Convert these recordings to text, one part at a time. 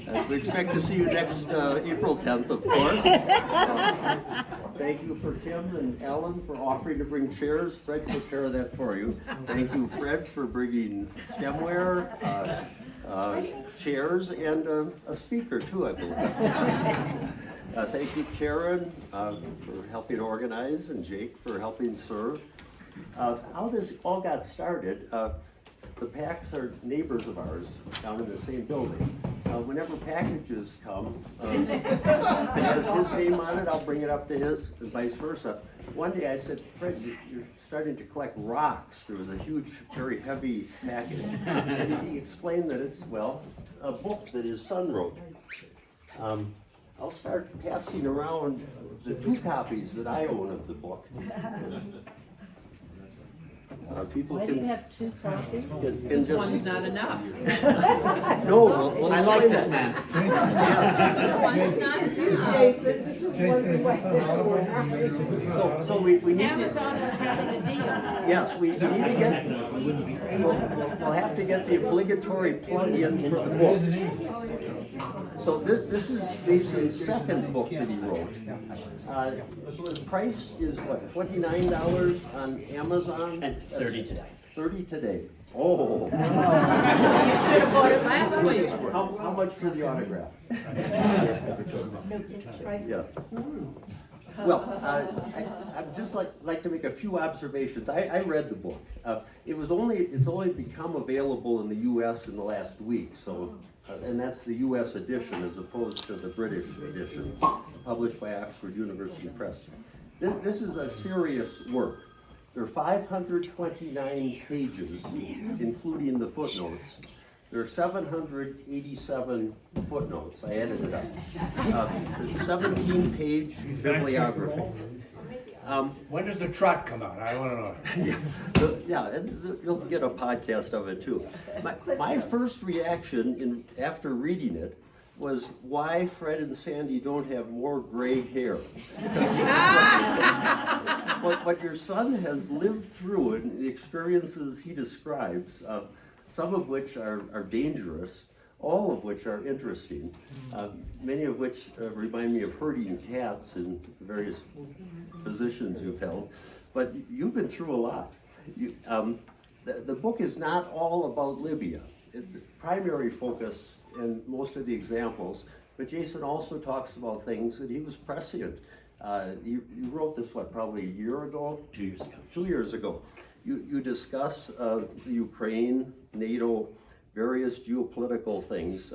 We expect to see you next April 10th, of course. Thank you for Kim and Alan for offering to bring chairs. Fred took care of that for you. Thank you, Fred, for bringing stemware, chairs, and a speaker, too, I believe. Thank you, Karen, for helping organize, and Jake for helping serve. How this all got started, the Packs are neighbors of ours down in the same building. Whenever packages come, if it has his name on it, I'll bring it up to his, and vice versa. One day I said, Fred, you're starting to collect rocks. There was a huge, very heavy package. And he explained that it's, well, a book that his son wrote. I'll start passing around the 2 copies that I own of the book. People Why do you can, have 2 copies? This one's not enough. no, well, I like this man. Jason, it's just so we need to, Amazon was having a deal. yes, we need to get, we'll have to get the obligatory plug in for the book. So this is Jason's 2nd book that he wrote. So his price is what, $29 on Amazon? And 30 today. 30 today. Oh. You should have bought it last week. How much for the autograph? Yes. Well, I'd just like to make a few observations. I read the book. It's only become available in the U.S. in the last week, so, and that's the U.S. edition as opposed to the British edition, published by Oxford University Press. This is a serious work. There are 529 pages, including the footnotes. There are 787 footnotes. I added it up. 17-page bibliography. When does the trot come out? I want to know. Yeah, and you'll get a podcast of it too. My first reaction after reading it was why Fred and Sandy don't have more gray hair. What your son has lived through and the experiences he describes, some of which are dangerous, all of which are interesting, many of which remind me of herding cats in various positions you've held, but you've been through a lot. The book is not all about Libya. The primary focus in most of the examples, but Jason also talks about things that he was prescient. You wrote this, what, probably a year ago? 2 years ago. 2 years ago. You discuss the Ukraine, NATO, various geopolitical things.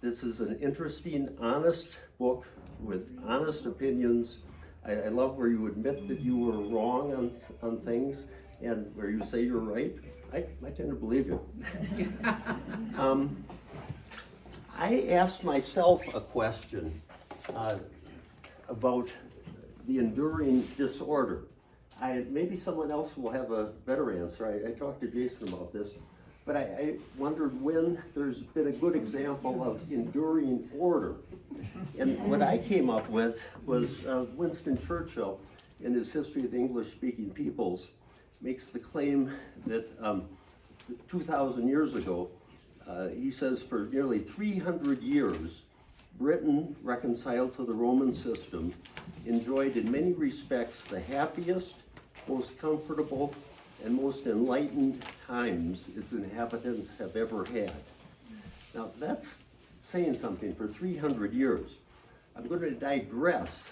This is an interesting, honest book with honest opinions. I love where you admit that you were wrong on things and where you say you're right. I tend to believe you. I asked myself a question about the enduring disorder. Maybe someone else will have a better answer. I talked to Jason about this, but I wondered when there's been a good example of enduring order. And what I came up with was Winston Churchill, in his History of the English-Speaking Peoples, makes the claim that 2,000 years ago, he says for nearly 300 years, Britain, reconciled to the Roman system, enjoyed in many respects the happiest, most comfortable, and most enlightened times its inhabitants have ever had. Now that's saying something for 300 years. I'm going to digress.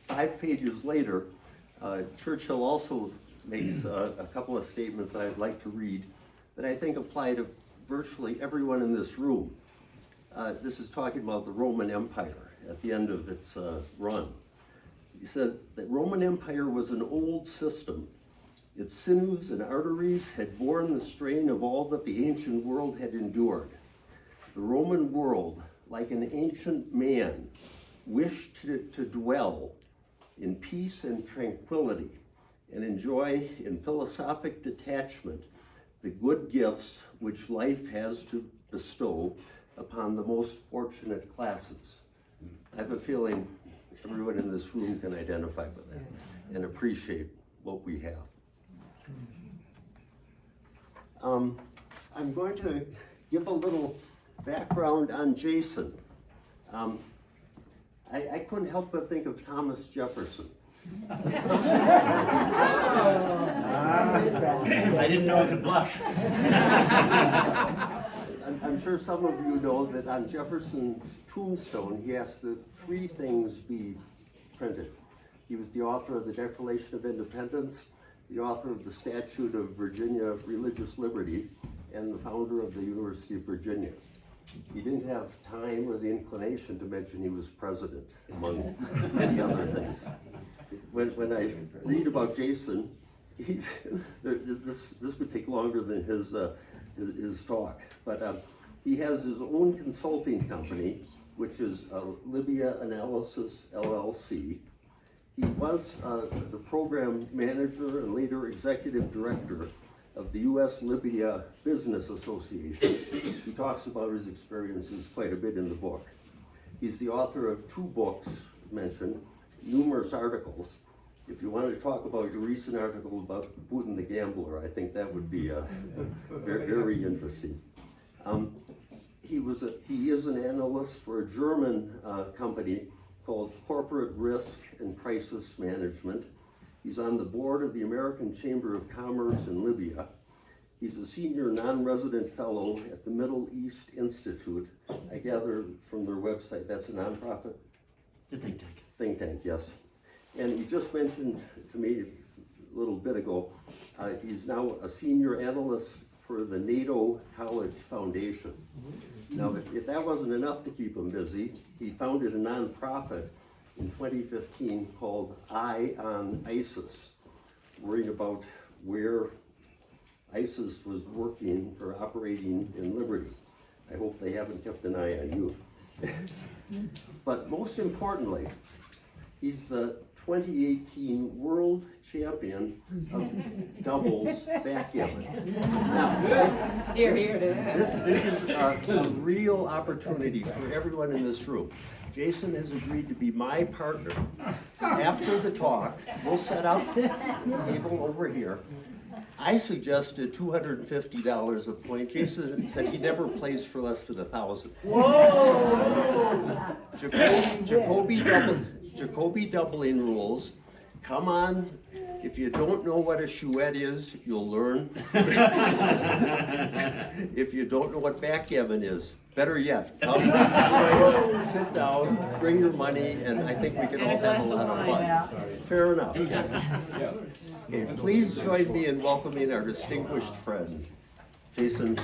5 pages later, Churchill also makes a couple of statements that I'd like to read that I think apply to virtually everyone in this room. This is talking about the Roman Empire at the end of its run. He said that Roman Empire was an old system. Its sinews and arteries had borne the strain of all that the ancient world had endured. The Roman world, like an ancient man, wished to dwell in peace and tranquility and enjoy in philosophic detachment the good gifts which life has to bestow upon the most fortunate classes. I have a feeling everyone in this room can identify with that and appreciate what we have. I'm going to give a little background on Jason. I couldn't help but think of Thomas Jefferson. I didn't know I could blush. I'm sure some of you know that on Jefferson's tombstone, he asked that 3 things be printed. He was the author of the Declaration of Independence, the author of the Statute of Virginia of Religious Liberty, and the founder of the University of Virginia. He didn't have time or the inclination to mention he was president, among many other things. When I read about Jason, this could take longer than his talk, but he has his own consulting company, which is Libya Analysis LLC. He was the program manager and later executive director of the U.S. Libya Business Association. He talks about his experiences quite a bit in the book. He's the author of 2 books mentioned, numerous articles. If you wanted to talk about your recent article about Putin the Gambler, I think that would be very, very interesting. He is an analyst for a German company called Corporate Risk and Crisis Management. He's on the board of the American Chamber of Commerce in Libya. He's a senior non-resident fellow at the Middle East Institute. I gather from their website that's a nonprofit? It's a think tank. Think tank, yes. And he just mentioned to me a little bit ago, he's now a senior analyst for the NATO College Foundation. Now, if that wasn't enough to keep him busy, he founded a nonprofit in 2015 called Eye on ISIS, worrying about where ISIS was working or operating in Liberty. I hope they haven't kept an eye on you. But most importantly, he's the 2018 world champion of doubles backgammon. Now, Here it is. this is a real opportunity for everyone in this room. Jason has agreed to be my partner. After the talk, we'll set up a table over here. I suggested $250 a point. Jason said he never plays for less than 1,000. Whoa! Jacoby doubling rules. Come on. If you don't know what a chouette is, you'll learn. If you don't know what backgammon is, better yet, come, sit down, bring your money, and I think we can all have a lot of fun. Fair enough. Okay, please join me in welcoming our distinguished friend, Jason.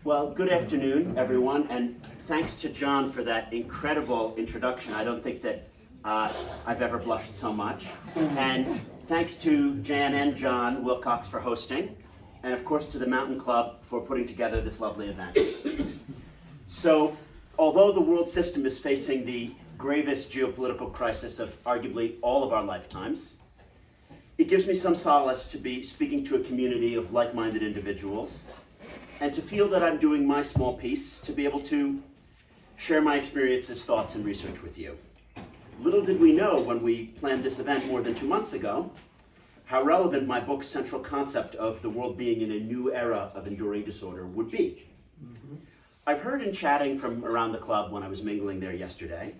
Well, good afternoon, everyone, and thanks to John for that incredible introduction. I don't think that I've ever blushed so much. And thanks to Jan and John Wilcox for hosting, and of course to the Mountain Club for putting together this lovely event. So, although the world system is facing the gravest geopolitical crisis of arguably all of our lifetimes, it gives me some solace to be speaking to a community of like-minded individuals and to feel that I'm doing my small piece to be able to share my experiences, thoughts, and research with you. Little did we know when we planned this event more than 2 months ago how relevant my book's central concept of the world being in a new era of enduring disorder would be. I've heard in chatting from around the club when I was mingling there yesterday,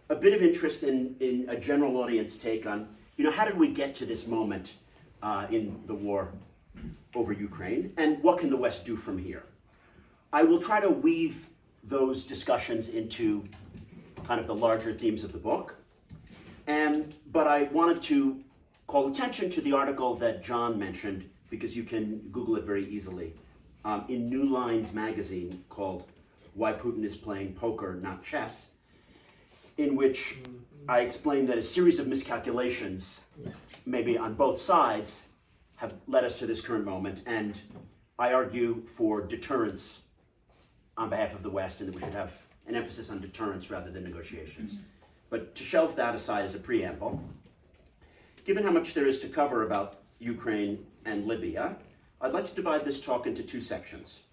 a bit of interest in a general audience take on, how did we get to this moment in the war over Ukraine, and what can the West do from here? I will try to weave those discussions into kind of the larger themes of the book, but I wanted to call attention to the article that John mentioned, because you can Google it very easily, in New Lines magazine called Why Putin is Playing Poker, Not Chess, in which I explained that a series of miscalculations, maybe on both sides, have led us to this current moment, and I argue for deterrence on behalf of the West, and that we should have an emphasis on deterrence rather than negotiations. But to shelve that aside as a preamble, given how much there is to cover about Ukraine and Libya, I'd like to divide this talk into 2 sections.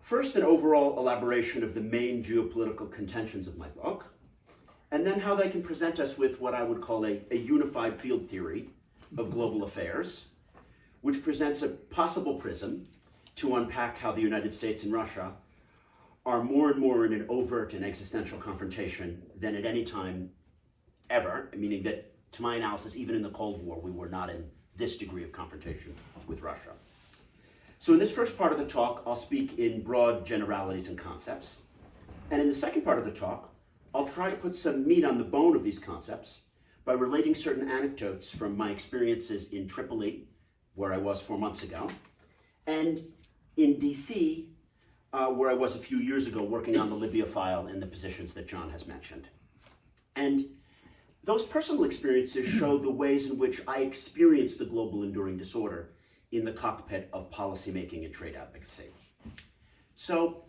First, an overall elaboration of the main geopolitical contentions of my book, and then how they can present us with what I would call a unified field theory of global affairs, which presents a possible prism to unpack how the United States and Russia are more and more in an overt and existential confrontation than at any time ever, meaning that, to my analysis, even in the Cold War, we were not in this degree of confrontation with Russia. So in this first part of the talk, I'll speak in broad generalities and concepts. And in the second part of the talk, I'll try to put some meat on the bone of these concepts by relating certain anecdotes from my experiences in Tripoli, where I was 4 months ago, and in DC, where I was a few years ago working on the Libya file and the positions that John has mentioned. And those personal experiences show the ways in which I experienced the global enduring disorder in the cockpit of policymaking and trade advocacy. So,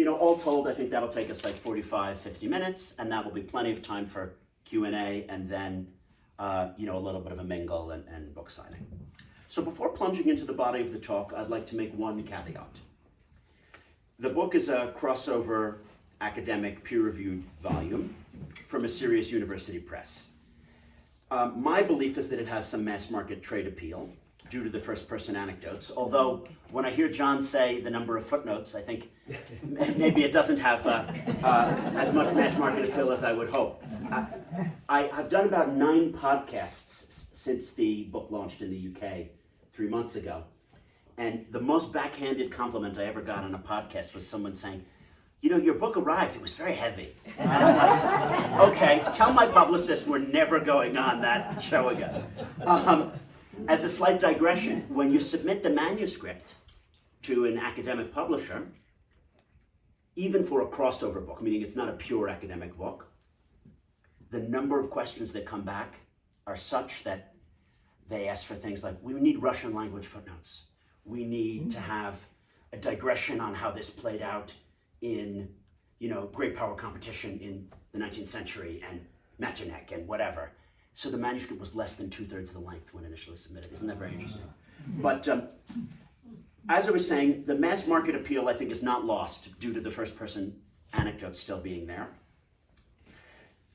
all told, I think that'll take us like 45, 50 minutes, and that will be plenty of time for Q&A, and then, a little bit of a mingle and book signing. So before plunging into the body of the talk, I'd like to make one caveat. The book is a crossover academic peer-reviewed volume from a serious university press. My belief is that it has some mass market trade appeal due to the first-person anecdotes, although when I hear John say the number of footnotes, I think maybe it doesn't have as much mass market appeal as I would hope. I've done about 9 podcasts since the book launched in the UK 3 months ago, and the most backhanded compliment I ever got on a podcast was someone saying, your book arrived, it was very heavy. And I'm like, okay, tell my publicist we're never going on that show again. As a slight digression, when you submit the manuscript to an academic publisher, even for a crossover book, meaning it's not a pure academic book, the number of questions that come back are such that they ask for things like, we need Russian language footnotes. We need to have a digression on how this played out in, great power competition in the 19th century and Metternich and whatever. So the manuscript was less than 2/3 the length when initially submitted. Isn't that very interesting? But as I was saying, the mass market appeal, I think, is not lost due to the first-person anecdotes still being there.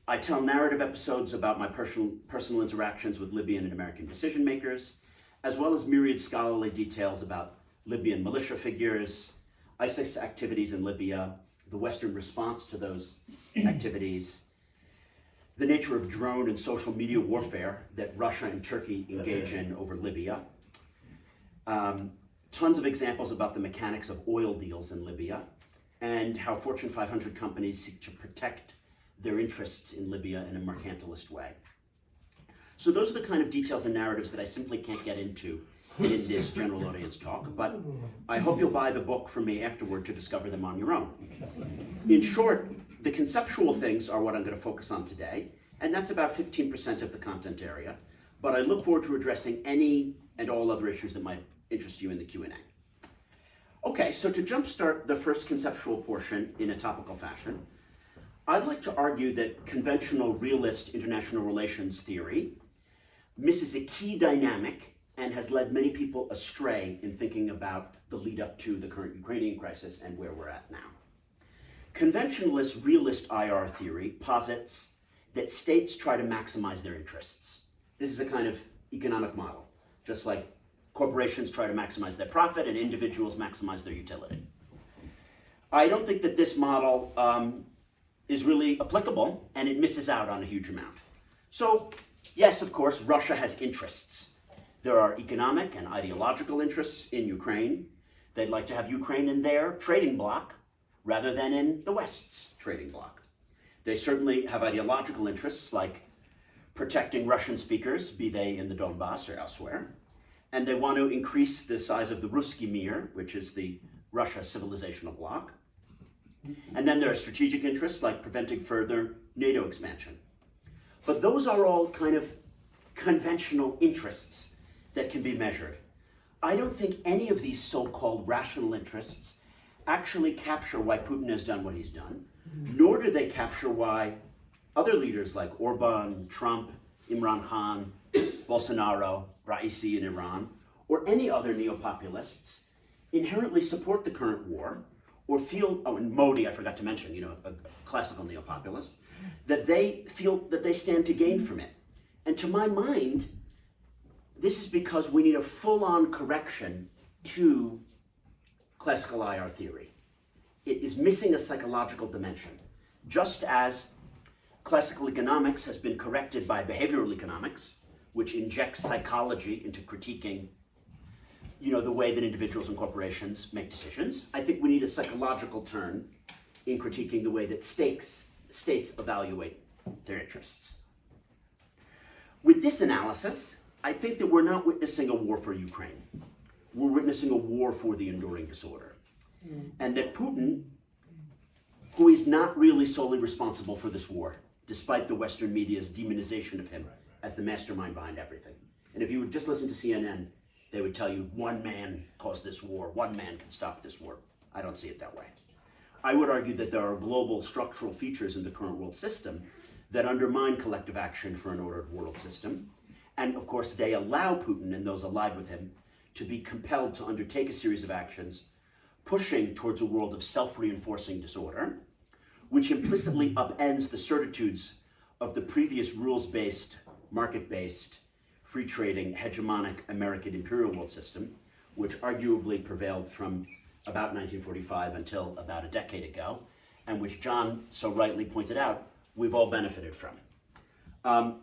I tell narrative episodes about my personal interactions with Libyan and American decision makers, as well as myriad scholarly details about Libyan militia figures, ISIS activities in Libya, the Western response to those activities, the nature of drone and social media warfare that Russia and Turkey engage in over Libya, tons of examples about the mechanics of oil deals in Libya, and how Fortune 500 companies seek to protect their interests in Libya in a mercantilist way. So those are the kind of details and narratives that I simply can't get into in this general audience talk, but I hope you'll buy the book from me afterward to discover them on your own. In short, the conceptual things are what I'm going to focus on today, and that's about 15% of the content area, but I look forward to addressing any and all other issues that might interest you in the Q&A. Okay, so to jumpstart the first conceptual portion in a topical fashion, I'd like to argue that conventional realist international relations theory misses a key dynamic and has led many people astray in thinking about the lead up to the current Ukrainian crisis and where we're at now. Conventionalist realist IR theory posits that states try to maximize their interests. This is a kind of economic model, just like corporations try to maximize their profit and individuals maximize their utility. I don't think that this model is really applicable, and it misses out on a huge amount. So, yes, of course, Russia has interests. There are economic and ideological interests in Ukraine. They'd like to have Ukraine in their trading bloc rather than in the West's trading bloc. They certainly have ideological interests like protecting Russian speakers, be they in the Donbass or elsewhere. And they want to increase the size of the Ruski Mir, which is the Russia civilizational bloc. And then there are strategic interests like preventing further NATO expansion. But those are all kind of conventional interests that can be measured. I don't think any of these so-called rational interests actually capture why Putin has done what he's done, nor do they capture why other leaders like Orban, Trump, Imran Khan, Bolsonaro, Raisi in Iran, or any other neo-populists inherently support the current war, or feel, and Modi, I forgot to mention, a classical neo-populist, that they feel that they stand to gain from it. And to my mind, this is because we need a full-on correction to classical IR theory. It is missing a psychological dimension, just as classical economics has been corrected by behavioral economics, which injects psychology into critiquing, the way that individuals and corporations make decisions. I think we need a psychological turn in critiquing the way that states evaluate their interests. With this analysis, I think that we're not witnessing a war for Ukraine. We're witnessing a war for the enduring disorder. And that Putin, who is not really solely responsible for this war, despite the Western media's demonization of him as the mastermind behind everything. And if you would just listen to CNN, they would tell you one man caused this war, one man can stop this war. I don't see it that way. I would argue that there are global structural features in the current world system that undermine collective action for an ordered world system. And of course, they allow Putin and those allied with him to be compelled to undertake a series of actions pushing towards a world of self-reinforcing disorder, which implicitly upends the certitudes of the previous rules-based, market-based, free-trading, hegemonic American imperial world system, which arguably prevailed from about 1945 until about a decade ago, and which John so rightly pointed out, we've all benefited from.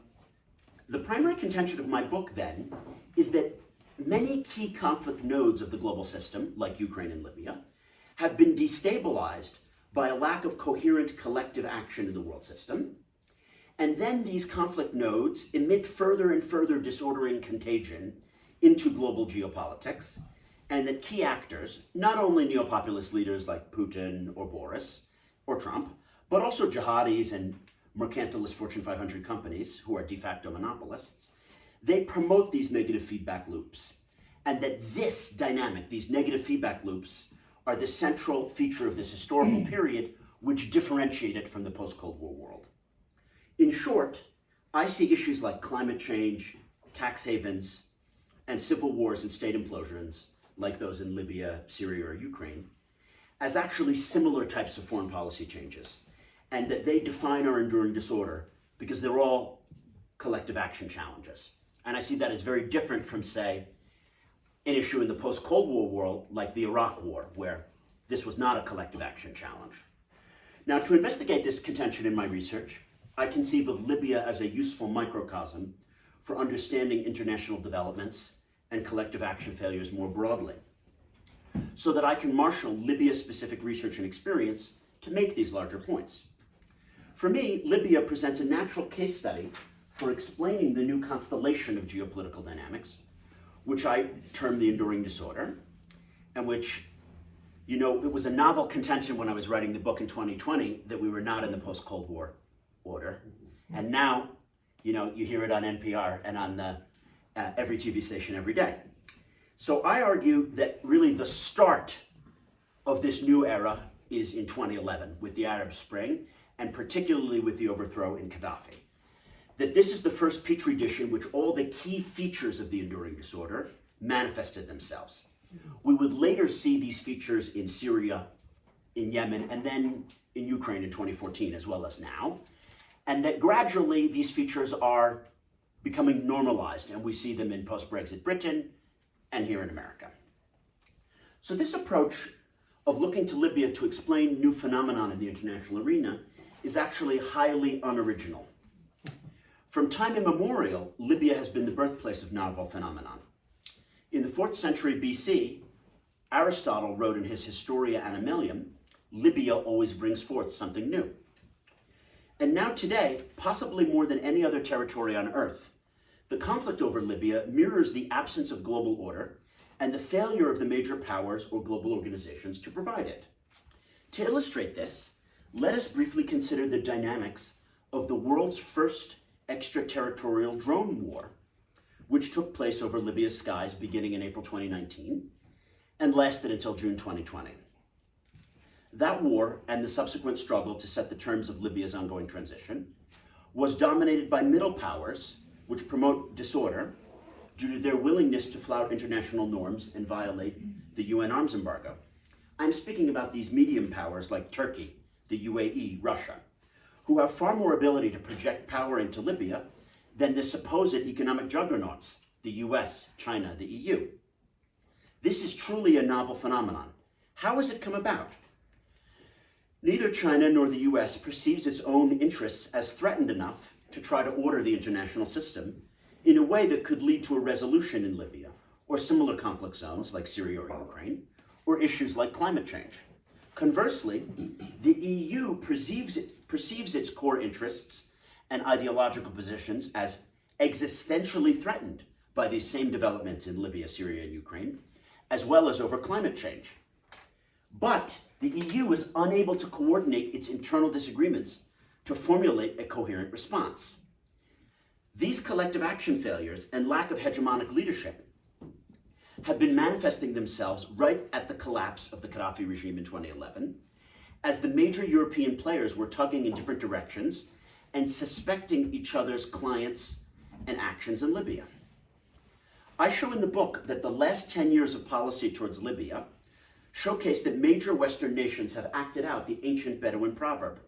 The primary contention of my book, then, is that many key conflict nodes of the global system, like Ukraine and Libya, have been destabilized by a lack of coherent collective action in the world system. And then these conflict nodes emit further and further disordering contagion into global geopolitics, and that key actors, not only neo-populist leaders like Putin or Boris or Trump, but also jihadis and mercantilist Fortune 500 companies who are de facto monopolists, they promote these negative feedback loops. And that this dynamic, these negative feedback loops, are the central feature of this historical period which differentiate it from the post-Cold War world. In short, I see issues like climate change, tax havens, and civil wars and state implosions, like those in Libya, Syria, or Ukraine, as actually similar types of foreign policy changes, and that they define our enduring disorder because they're all collective action challenges. And I see that as very different from, say, an issue in the post-Cold War world, like the Iraq War, where this was not a collective action challenge. Now, to investigate this contention in my research, I conceive of Libya as a useful microcosm for understanding international developments and collective action failures more broadly, so that I can marshal Libya-specific research and experience to make these larger points. For me, Libya presents a natural case study for explaining the new constellation of geopolitical dynamics, which I term the enduring disorder, and which, it was a novel contention when I was writing the book in 2020 that we were not in the post-Cold War order. And now, you hear it on NPR and on every TV station every day. So I argue that really the start of this new era is in 2011 with the Arab Spring, and particularly with the overthrow in Gaddafi. That this is the first petri dish in which all the key features of the enduring disorder manifested themselves. We would later see these features in Syria, in Yemen, and then in Ukraine in 2014, as well as now. And that gradually these features are becoming normalized, and we see them in post-Brexit Britain and here in America. So this approach of looking to Libya to explain new phenomenon in the international arena is actually highly unoriginal. From time immemorial, Libya has been the birthplace of novel phenomenon. In the 4th century BC, Aristotle wrote in his Historia Animalium, Libya always brings forth something new. And now today, possibly more than any other territory on earth, the conflict over Libya mirrors the absence of global order and the failure of the major powers or global organizations to provide it. To illustrate this, let us briefly consider the dynamics of the world's first extraterritorial drone war, which took place over Libya's skies beginning in April 2019 and lasted until June 2020. That war and the subsequent struggle to set the terms of Libya's ongoing transition was dominated by middle powers which promote disorder due to their willingness to flout international norms and violate the UN arms embargo. I'm speaking about these medium powers like Turkey, the UAE, Russia, who have far more ability to project power into Libya than the supposed economic juggernauts the US, China, the EU. This is truly a novel phenomenon. How has it come about? Neither China nor the US perceives its own interests as threatened enough to try to order the international system in a way that could lead to a resolution in Libya or similar conflict zones like Syria or Ukraine, or issues like climate change. Conversely, the EU perceives its core interests and ideological positions as existentially threatened by these same developments in Libya, Syria, and Ukraine, as well as over climate change. But the EU is unable to coordinate its internal disagreements to formulate a coherent response. These collective action failures and lack of hegemonic leadership have been manifesting themselves right at the collapse of the Gaddafi regime in 2011, as the major European players were tugging in different directions and suspecting each other's clients and actions in Libya. I show in the book that the last 10 years of policy towards Libya showcase that major Western nations have acted out the ancient Bedouin proverb: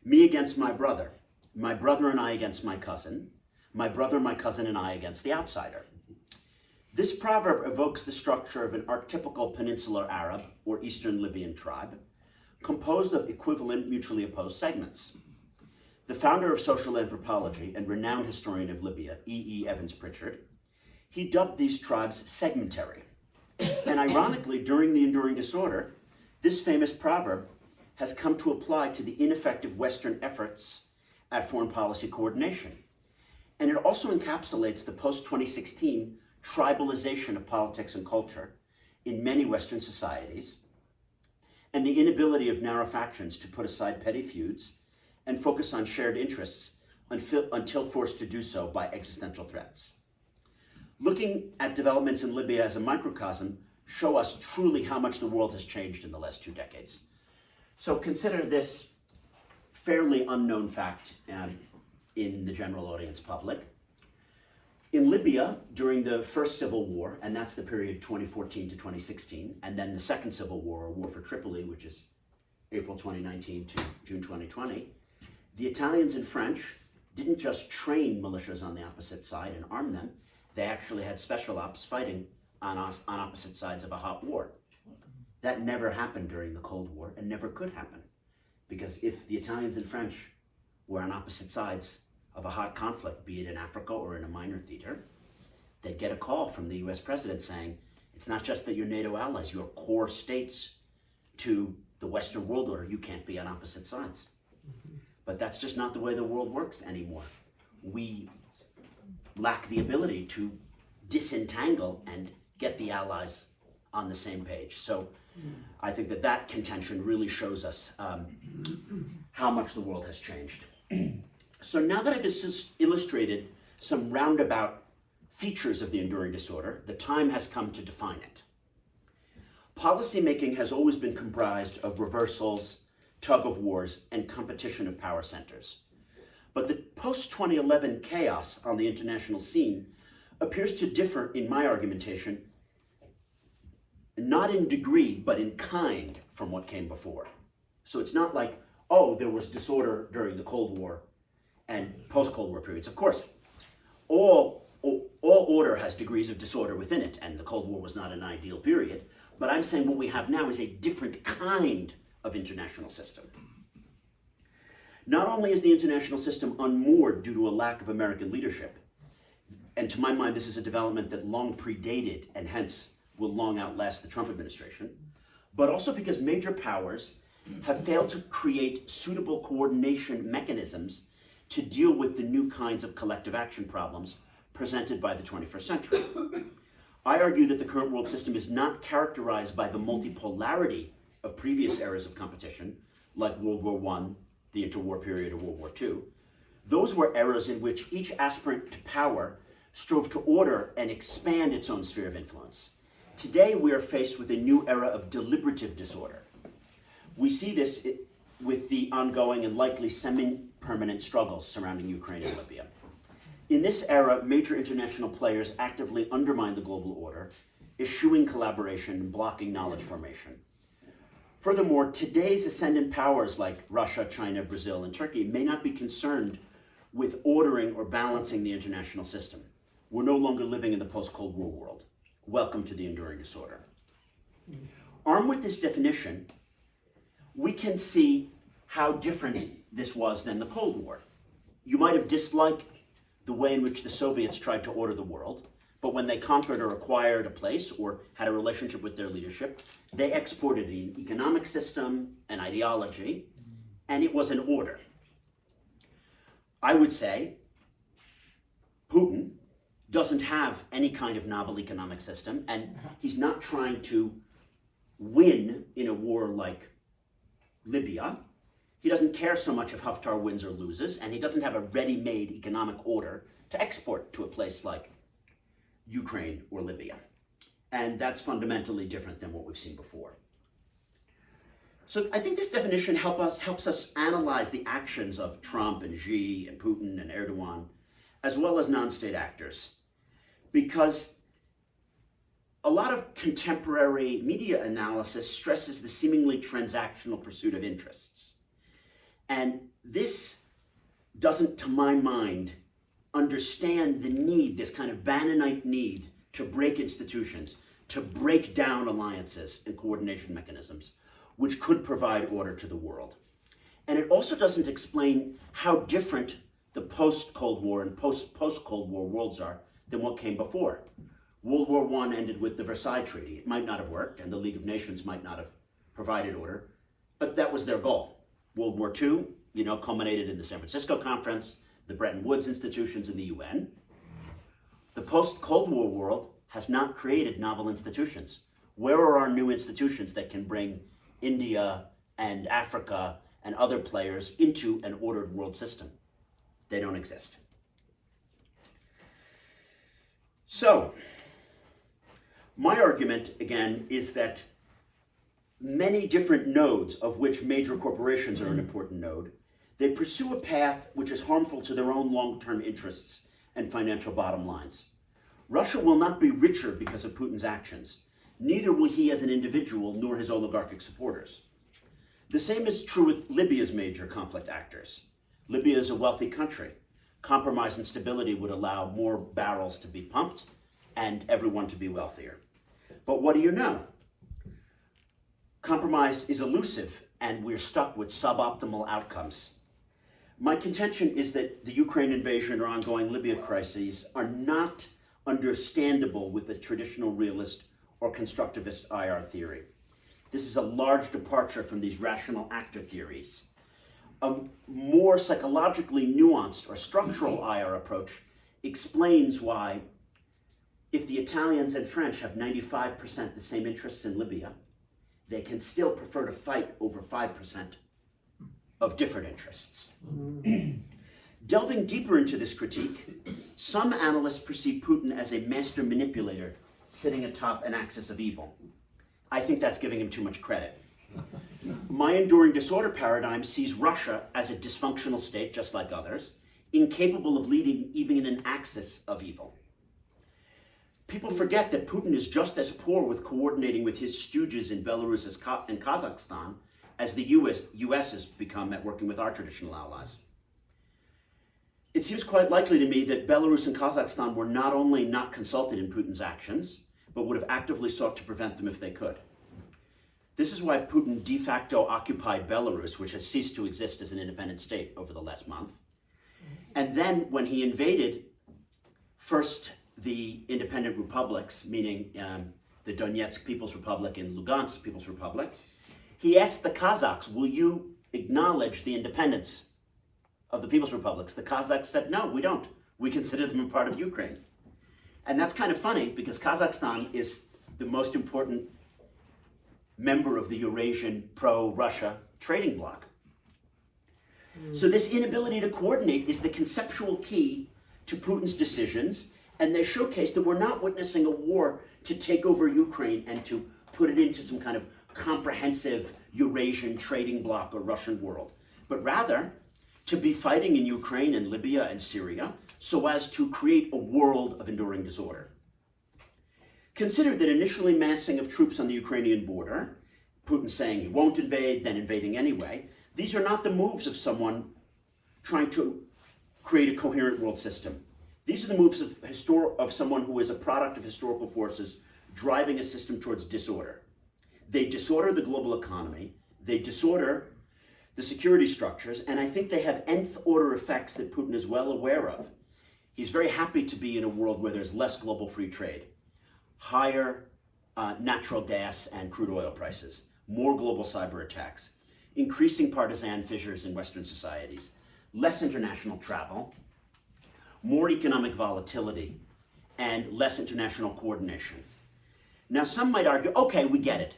me against my brother and I against my cousin, my brother, my cousin, and I against the outsider. This proverb evokes the structure of an archetypical peninsular Arab or Eastern Libyan tribe, composed of equivalent mutually opposed segments. The founder of social anthropology and renowned historian of Libya, E. Evans Pritchard, he dubbed these tribes segmentary. And ironically, during the enduring disorder, this famous proverb has come to apply to the ineffective Western efforts at foreign policy coordination. And it also encapsulates the post-2016 tribalization of politics and culture in many Western societies, and the inability of narrow factions to put aside petty feuds and focus on shared interests until forced to do so by existential threats. Looking at developments in Libya as a microcosm show us truly how much the world has changed in the last 2 decades. So consider this fairly unknown fact in the general audience public. In Libya, during the first civil war, and that's the period 2014 to 2016, and then the second civil war, or War for Tripoli, which is April 2019 to June 2020, the Italians and French didn't just train militias on the opposite side and arm them, they actually had special ops fighting on opposite sides of a hot war. That never happened during the Cold War and never could happen, because if the Italians and French were on opposite sides of a hot conflict, be it in Africa or in a minor theater, they'd get a call from the US president saying, it's not just that you're NATO allies, you're core states to the Western world order, you can't be on opposite sides. But that's just not the way the world works anymore. We lack the ability to disentangle and get the allies on the same page. So I think that contention really shows us how much the world has changed. So now that I've illustrated some roundabout features of the enduring disorder, the time has come to define it. Policymaking has always been comprised of reversals, tug-of-wars, and competition of power centers. But the post-2011 chaos on the international scene appears to differ, in my argumentation, not in degree, but in kind from what came before. So it's not like, oh, there was disorder during the Cold War and post-Cold War periods. Of course, all order has degrees of disorder within it, and the Cold War was not an ideal period. But I'm saying what we have now is a different kind of international system. Not only is the international system unmoored due to a lack of American leadership, and to my mind, this is a development that long predated and hence will long outlast the Trump administration, but also because major powers have failed to create suitable coordination mechanisms to deal with the new kinds of collective action problems presented by the 21st century. I argue that the current world system is not characterized by the multipolarity of previous eras of competition, like World War I, the interwar period, or World War II. Those were eras in which each aspirant to power strove to order and expand its own sphere of influence. Today, we are faced with a new era of deliberative disorder. We see this with the ongoing and likely semi-permanent struggles surrounding Ukraine and Libya. In this era, major international players actively undermine the global order, eschewing collaboration and blocking knowledge formation. Furthermore, today's ascendant powers like Russia, China, Brazil, and Turkey may not be concerned with ordering or balancing the international system, we're no longer living in the post-Cold War world. Welcome to the enduring disorder. Armed with this definition, we can see how different this was than the Cold War. You might have disliked the way in which the Soviets tried to order the world, but when they conquered or acquired a place or had a relationship with their leadership, they exported an economic system, an ideology, and it was an order. I would say Putin doesn't have any kind of novel economic system, and he's not trying to win in a war like Libya. He doesn't care so much if Haftar wins or loses, and he doesn't have a ready-made economic order to export to a place like Ukraine or Libya. And that's fundamentally different than what we've seen before. So I think this definition helps us analyze the actions of Trump and Xi and Putin and Erdogan, as well as non-state actors, because a lot of contemporary media analysis stresses the seemingly transactional pursuit of interests. And this doesn't, to my mind, understand the need, this kind of Bannonite need to break institutions, to break down alliances and coordination mechanisms, which could provide order to the world. And it also doesn't explain how different the post-Cold War and post-Cold War worlds are than what came before. World War I ended with the Versailles Treaty. It might not have worked, and the League of Nations might not have provided order, but that was their goal. World War II, culminated in the San Francisco Conference, the Bretton Woods institutions, and the UN. The post-Cold War world has not created novel institutions. Where are our new institutions that can bring India and Africa and other players into an ordered world system? They don't exist. So, my argument, again, is that many different nodes, of which major corporations are an important node, they pursue a path which is harmful to their own long-term interests and financial bottom lines. Russia will not be richer because of Putin's actions. Neither will he as an individual, nor his oligarchic supporters. The same is true with Libya's major conflict actors. Libya is a wealthy country. Compromise and stability would allow more barrels to be pumped and everyone to be wealthier. But what do you know? Compromise is elusive, and we're stuck with suboptimal outcomes. My contention is that the Ukraine invasion or ongoing Libya crises are not understandable with the traditional realist or constructivist IR theory. This is a large departure from these rational actor theories. A more psychologically nuanced or structural IR approach explains why, if the Italians and French have 95% the same interests in Libya, they can still prefer to fight over 5% of different interests. Delving deeper into this critique, some analysts perceive Putin as a master manipulator sitting atop an axis of evil. I think that's giving him too much credit. My enduring disorder paradigm sees Russia as a dysfunctional state, just like others, incapable of leading even in an axis of evil. People forget that Putin is just as poor with coordinating with his stooges in Belarus and Kazakhstan as the US has become at working with our traditional allies. It seems quite likely to me that Belarus and Kazakhstan were not only not consulted in Putin's actions, but would have actively sought to prevent them if they could. This is why Putin de facto occupied Belarus, which has ceased to exist as an independent state over the last month. And then when he invaded, first the independent republics, meaning the Donetsk People's Republic and Lugansk People's Republic, he asked the Kazakhs, will you acknowledge the independence of the People's Republics? The Kazakhs said, no, we don't. We consider them a part of Ukraine. And that's kind of funny because Kazakhstan is the most important member of the Eurasian pro-Russia trading bloc. So this inability to coordinate is the conceptual key to Putin's decisions, and they showcase that we're not witnessing a war to take over Ukraine and to put it into some kind of comprehensive Eurasian trading bloc or Russian world, but rather to be fighting in Ukraine and Libya and Syria so as to create a world of enduring disorder. Consider that initially massing of troops on the Ukrainian border, Putin saying he won't invade, then invading anyway, these are not the moves of someone trying to create a coherent world system. These are the moves of someone who is a product of historical forces driving a system towards disorder. They disorder the global economy, they disorder the security structures, and I think they have nth order effects that Putin is well aware of. He's very happy to be in a world where there's less global free trade, higher natural gas and crude oil prices, more global cyber attacks, increasing partisan fissures in Western societies, less international travel, more economic volatility, and less international coordination. Now, some might argue, okay, we get it.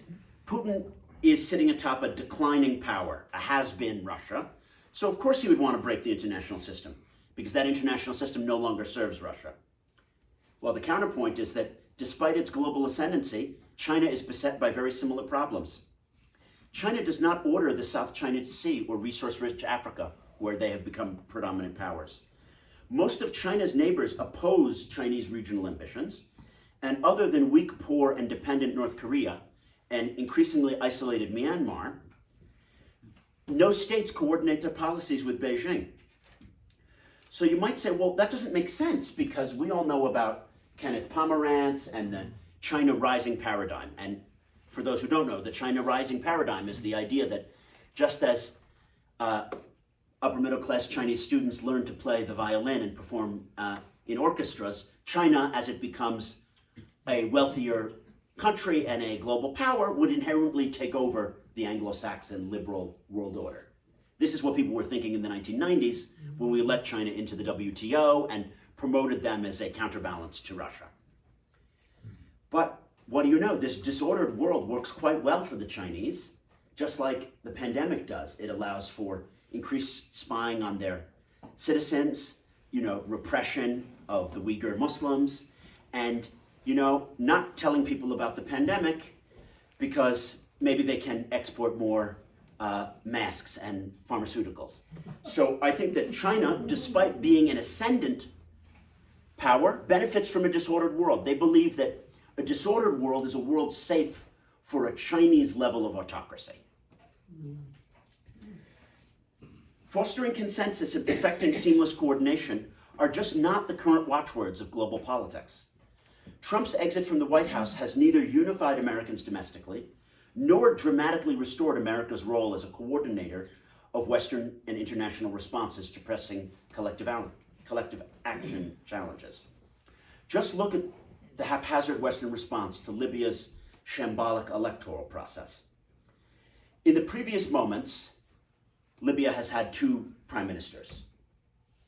Putin is sitting atop a declining power, a has-been Russia, so of course he would want to break the international system, because that international system no longer serves Russia. Well, the counterpoint is that despite its global ascendancy, China is beset by very similar problems. China does not order the South China Sea or resource-rich Africa, where they have become predominant powers. Most of China's neighbors oppose Chinese regional ambitions, and other than weak, poor, and dependent North Korea and increasingly isolated Myanmar, no states coordinate their policies with Beijing. So you might say, well, that doesn't make sense because we all know about Kenneth Pomerantz and the China rising paradigm. And for those who don't know, the China rising paradigm is the idea that just as upper middle class Chinese students learn to play the violin and perform in orchestras, China, as it becomes a wealthier country and a global power, would inherently take over the Anglo-Saxon liberal world order. This is what people were thinking in the 1990s when we let China into the WTO and promoted them as a counterbalance to Russia. But what do you know? This disordered world works quite well for the Chinese, just like the pandemic does. It allows for increased spying on their citizens, repression of the Uyghur Muslims, and not telling people about the pandemic because maybe they can export more masks and pharmaceuticals. So I think that China, despite being an ascendant power, benefits from a disordered world. They believe that a disordered world is a world safe for a Chinese level of autocracy. Fostering consensus and perfecting seamless coordination are just not the current watchwords of global politics. Trump's exit from the White House has neither unified Americans domestically, nor dramatically restored America's role as a coordinator of Western and international responses to pressing collective action challenges. Just look at the haphazard Western response to Libya's shambolic electoral process. In the previous moments, Libya has had two prime ministers.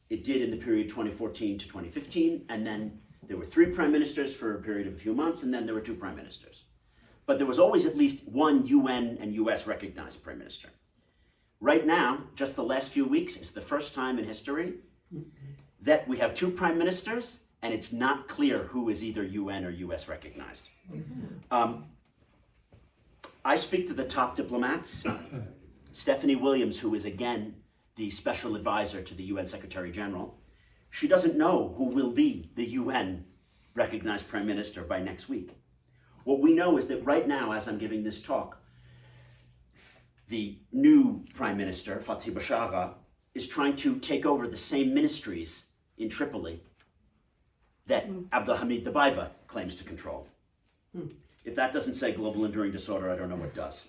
It did in the period 2014 to 2015, and then there were three prime ministers for a period of a few months, and then there were two prime ministers. But there was always at least one UN and US recognized prime minister. Right now, just the last few weeks, is the first time in history that we have two prime ministers, and it's not clear who is either UN or US recognized. I speak to the top diplomats. Stephanie Williams, who is again the special advisor to the UN Secretary General, she doesn't know who will be the UN recognized prime minister by next week. What we know is that right now, as I'm giving this talk, the new prime minister, Fathi Bashagha, is trying to take over the same ministries in Tripoli that Abdelhamid Dbeibeh claims to control. If that doesn't say global enduring disorder, I don't know what does.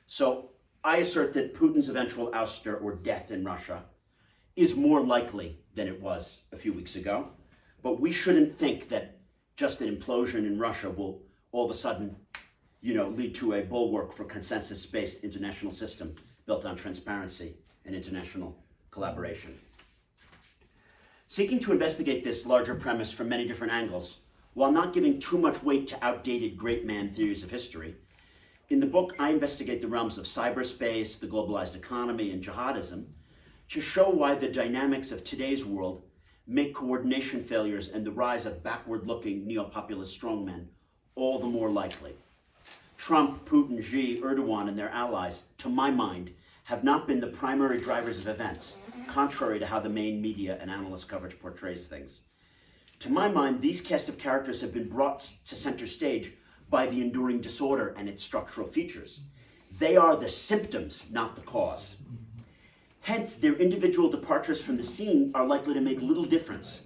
So I assert that Putin's eventual ouster or death in Russia is more likely than it was a few weeks ago. But we shouldn't think that just an implosion in Russia will all of a sudden, lead to a bulwark for consensus-based international system built on transparency and international collaboration. Seeking to investigate this larger premise from many different angles, while not giving too much weight to outdated great man theories of history, in the book I investigate the realms of cyberspace, the globalized economy, and jihadism to show why the dynamics of today's world make coordination failures and the rise of backward-looking neo-populist strongmen all the more likely. Trump, Putin, Xi, Erdogan, and their allies, to my mind, have not been the primary drivers of events, contrary to how the main media and analyst coverage portrays things. To my mind, these cast of characters have been brought to center stage by the enduring disorder and its structural features. They are the symptoms, not the cause. Hence, their individual departures from the scene are likely to make little difference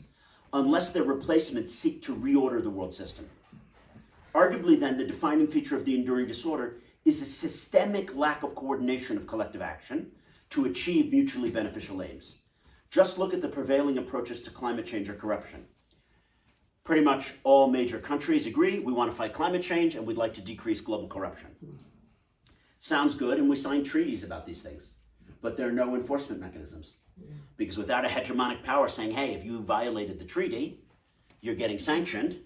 unless their replacements seek to reorder the world system. Arguably then, the defining feature of the enduring disorder is a systemic lack of coordination of collective action to achieve mutually beneficial aims. Just look at the prevailing approaches to climate change or corruption. Pretty much all major countries agree we want to fight climate change and we'd like to decrease global corruption. Sounds good, and we sign treaties about these things, but there are no enforcement mechanisms. Because without a hegemonic power saying, hey, if you violated the treaty, you're getting sanctioned,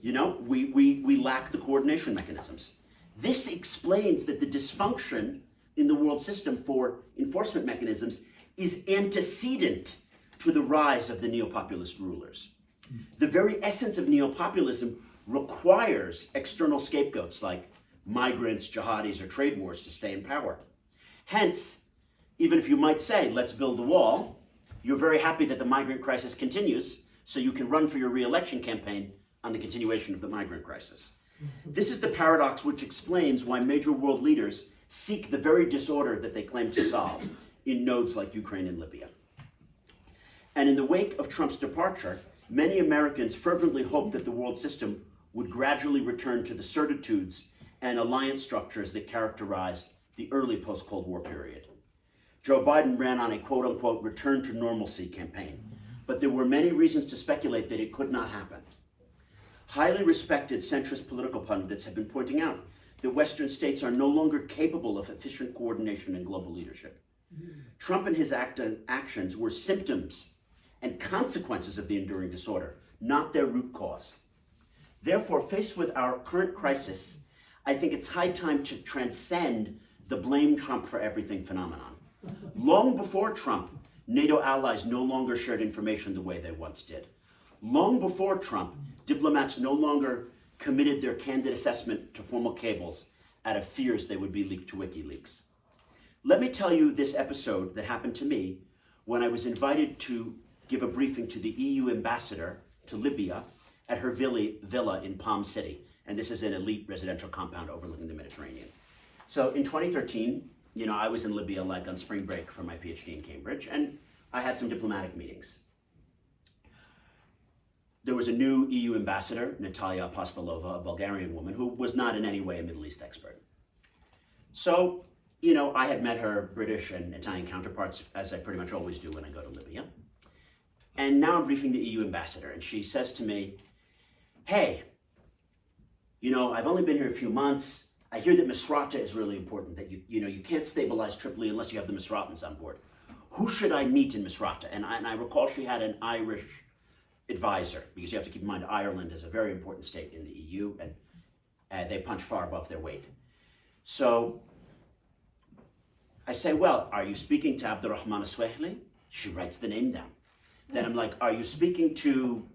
we lack the coordination mechanisms. This explains that the dysfunction in the world system for enforcement mechanisms is antecedent to the rise of the neo-populist rulers. The very essence of neo-populism requires external scapegoats like migrants, jihadis, or trade wars to stay in power. Hence, even if you might say, let's build a wall, you're very happy that the migrant crisis continues, so you can run for your re-election campaign on the continuation of the migrant crisis. This is the paradox which explains why major world leaders seek the very disorder that they claim to solve in nodes like Ukraine and Libya. And in the wake of Trump's departure, many Americans fervently hoped that the world system would gradually return to the certitudes and alliance structures that characterized the early post-Cold War period. Joe Biden ran on a quote-unquote return to normalcy campaign, but there were many reasons to speculate that it could not happen. Highly respected centrist political pundits have been pointing out that Western states are no longer capable of efficient coordination and global leadership. Trump and his actions were symptoms and consequences of the enduring disorder, not their root cause. Therefore, faced with our current crisis, I think it's high time to transcend the blame Trump for everything phenomenon. Long before Trump, NATO allies no longer shared information the way they once did. Long before Trump, diplomats no longer committed their candid assessment to formal cables out of fears they would be leaked to WikiLeaks. Let me tell you this episode that happened to me when I was invited to give a briefing to the EU ambassador to Libya at her villa in Palm City. And this is an elite residential compound overlooking the Mediterranean. So in 2013, I was in Libya like on spring break for my PhD in Cambridge, and I had some diplomatic meetings. There was a new EU ambassador, Natalia Apostolova, a Bulgarian woman, who was not in any way a Middle East expert. So, I had met her British and Italian counterparts, as I pretty much always do when I go to Libya. And now I'm briefing the EU ambassador, and she says to me, hey, I've only been here a few months. I hear that Misrata is really important, that you can't stabilize Tripoli unless you have the Misratans on board. Who should I meet in Misrata? And I recall she had an Irish advisor, because you have to keep in mind Ireland is a very important state in the EU, and they punch far above their weight. So I say, well, are you speaking to Abdurrahman Aswehli? She writes the name down. Then I'm like, are you speaking to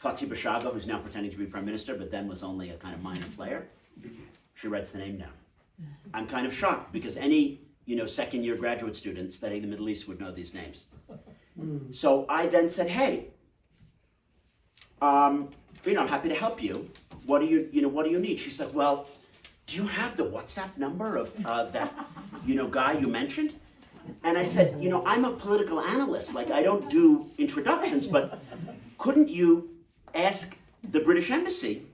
Fatih Bashaga, who's now pretending to be prime minister, but then was only a kind of minor player? She writes the name down. I'm kind of shocked, because any second-year graduate student studying the Middle East would know these names. So I then said, hey, I'm happy to help you. What do you need? She said, well, do you have the WhatsApp number of that, guy you mentioned? And I said, I'm a political analyst. Like, I don't do introductions, but couldn't you ask the British Embassy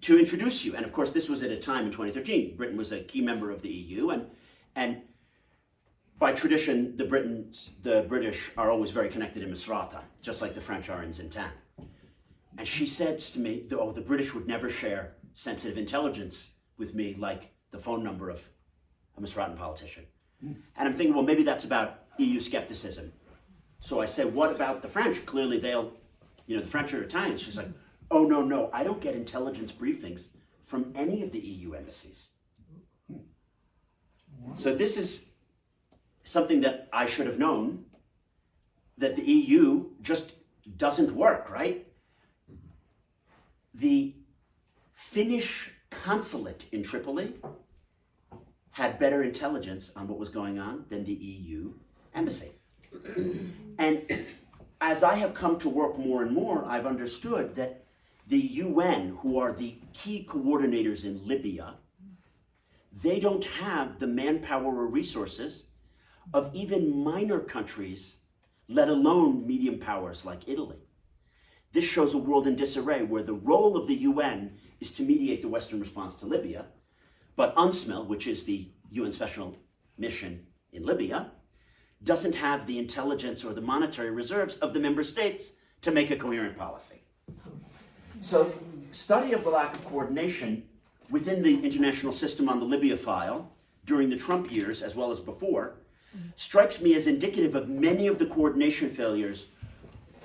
to introduce you? And of course, this was at a time in 2013. Britain was a key member of the EU, and by tradition, the British are always very connected in Misrata, just like the French are in Zintan. And she says to me, the British would never share sensitive intelligence with me like the phone number of a Misratan politician. And I'm thinking, well, maybe that's about EU skepticism. So I say, what about the French? Clearly they'll, the French are Italians. She's like, oh, no, I don't get intelligence briefings from any of the EU embassies. So this is something that I should have known, that the EU just doesn't work, right? The Finnish consulate in Tripoli had better intelligence on what was going on than the EU embassy. And as I have come to work more and more, I've understood that the UN, who are the key coordinators in Libya, they don't have the manpower or resources of even minor countries let alone medium powers like Italy. This shows a world in disarray where the role of the UN is to mediate the Western response to Libya, but UNSMIL, which is the UN Special Mission in Libya, doesn't have the intelligence or the monetary reserves of the member states to make a coherent policy. So, study of the lack of coordination within the international system on the Libya file during the Trump years, as well as before, strikes me as indicative of many of the coordination failures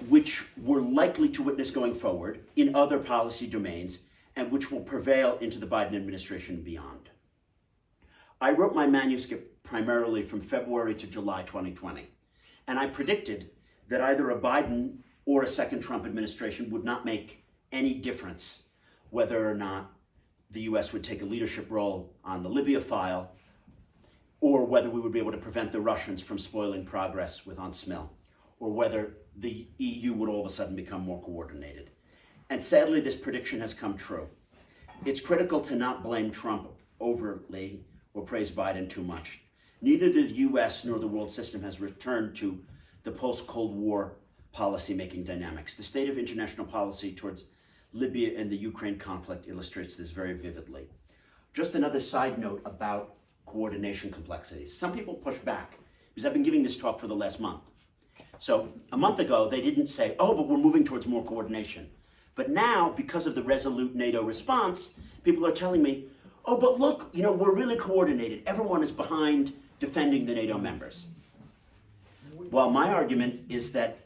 which we're likely to witness going forward in other policy domains and which will prevail into the Biden administration and beyond. I wrote my manuscript primarily from February to July 2020, and I predicted that either a Biden or a second Trump administration would not make any difference whether or not the US would take a leadership role on the Libya file, or whether we would be able to prevent the Russians from spoiling progress with UNSMIL, or whether the EU would all of a sudden become more coordinated. And sadly, this prediction has come true. It's critical to not blame Trump overtly or praise Biden too much. Neither the US nor the world system has returned to the post-Cold War policy-making dynamics. The state of international policy towards Libya and the Ukraine conflict illustrates this very vividly. Just another side note about coordination complexities. Some people push back, because I've been giving this talk for the last month. So a month ago, they didn't say, oh, but we're moving towards more coordination. But now, because of the resolute NATO response, people are telling me, oh, but look, we're really coordinated. Everyone is behind defending the NATO members. Well, my argument is that,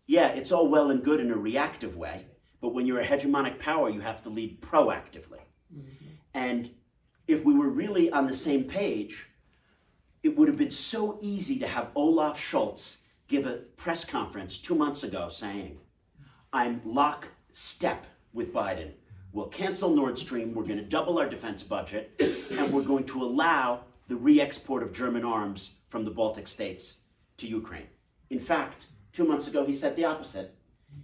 yeah, it's all well and good in a reactive way, but when you're a hegemonic power, you have to lead proactively. And if we were really on the same page, it would have been so easy to have Olaf Scholz give a press conference 2 months ago saying, I'm lockstep with Biden. We'll cancel Nord Stream, we're going to double our defense budget, and we're going to allow the re-export of German arms from the Baltic states to Ukraine. In fact, 2 months ago, he said the opposite.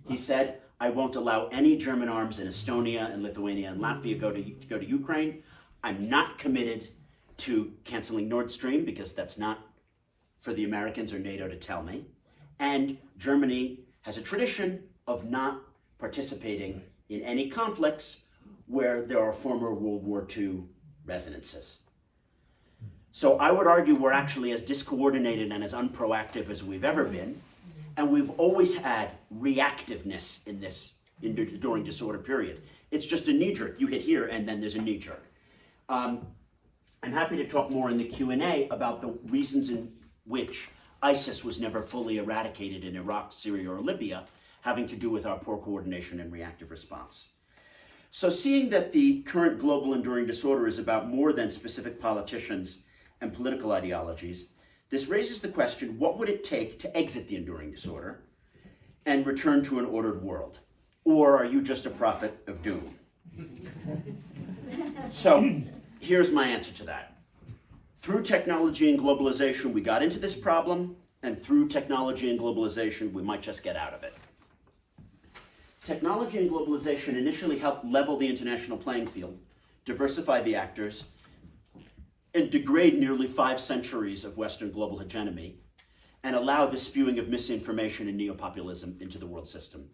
He said, I won't allow any German arms in Estonia and Lithuania and Latvia go to Ukraine. I'm not committed to canceling Nord Stream because that's not for the Americans or NATO to tell me. And Germany has a tradition of not participating in any conflicts where there are former World War II resonances. So I would argue we're actually as discoordinated and as unproactive as we've ever been, and we've always had reactiveness in this during disorder period. It's just a knee-jerk. You hit here and then there's a knee-jerk. I'm happy to talk more in the Q&A about the reasons in which ISIS was never fully eradicated in Iraq, Syria, or Libya, having to do with our poor coordination and reactive response. So seeing that the current global enduring disorder is about more than specific politicians and political ideologies, this raises the question, what would it take to exit the enduring disorder and return to an ordered world? Or are you just a prophet of doom? So here's my answer to that. Through technology and globalization, we got into this problem, and through technology and globalization, we might just get out of it. Technology and globalization initially helped level the international playing field, diversify the actors, and degrade nearly 5 centuries of Western global hegemony, and allow the spewing of misinformation and neopopulism into the world system.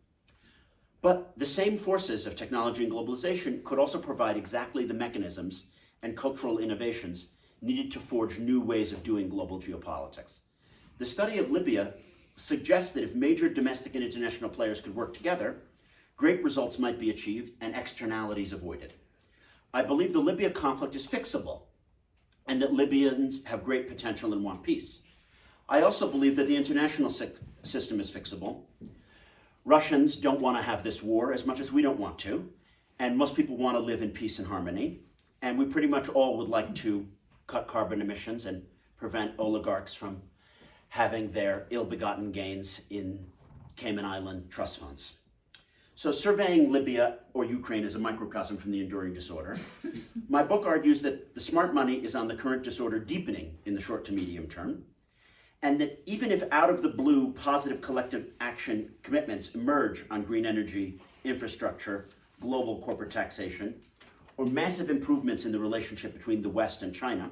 But the same forces of technology and globalization could also provide exactly the mechanisms and cultural innovations needed to forge new ways of doing global geopolitics. The study of Libya suggests that if major domestic and international players could work together, great results might be achieved and externalities avoided. I believe the Libya conflict is fixable, and that Libyans have great potential and want peace. I also believe that the international system is fixable. Russians don't want to have this war as much as we don't want to, and most people want to live in peace and harmony, and we pretty much all would like to cut carbon emissions and prevent oligarchs from having their ill-begotten gains in Cayman Island trust funds. So surveying Libya or Ukraine is a microcosm from the enduring disorder. My book argues that the smart money is on the current disorder deepening in the short to medium term, and that even if out of the blue positive collective action commitments emerge on green energy, infrastructure, global corporate taxation, or massive improvements in the relationship between the West and China,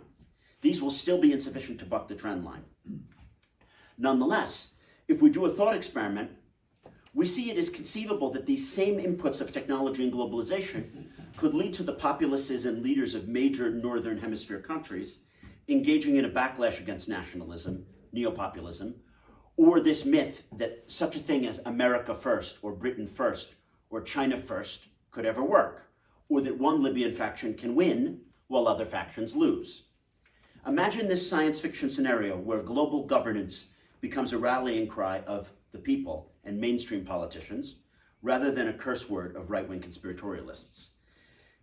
these will still be insufficient to buck the trend line. Nonetheless, If we do a thought experiment, we see it as conceivable that these same inputs of technology and globalization could lead to the populaces and leaders of major Northern Hemisphere countries engaging in a backlash against nationalism, neopopulism, or this myth that such a thing as America first, or Britain first, or China first could ever work, or that one Libyan faction can win while other factions lose. Imagine this science fiction scenario where global governance becomes a rallying cry of the people and mainstream politicians, rather than a curse word of right-wing conspiratorialists.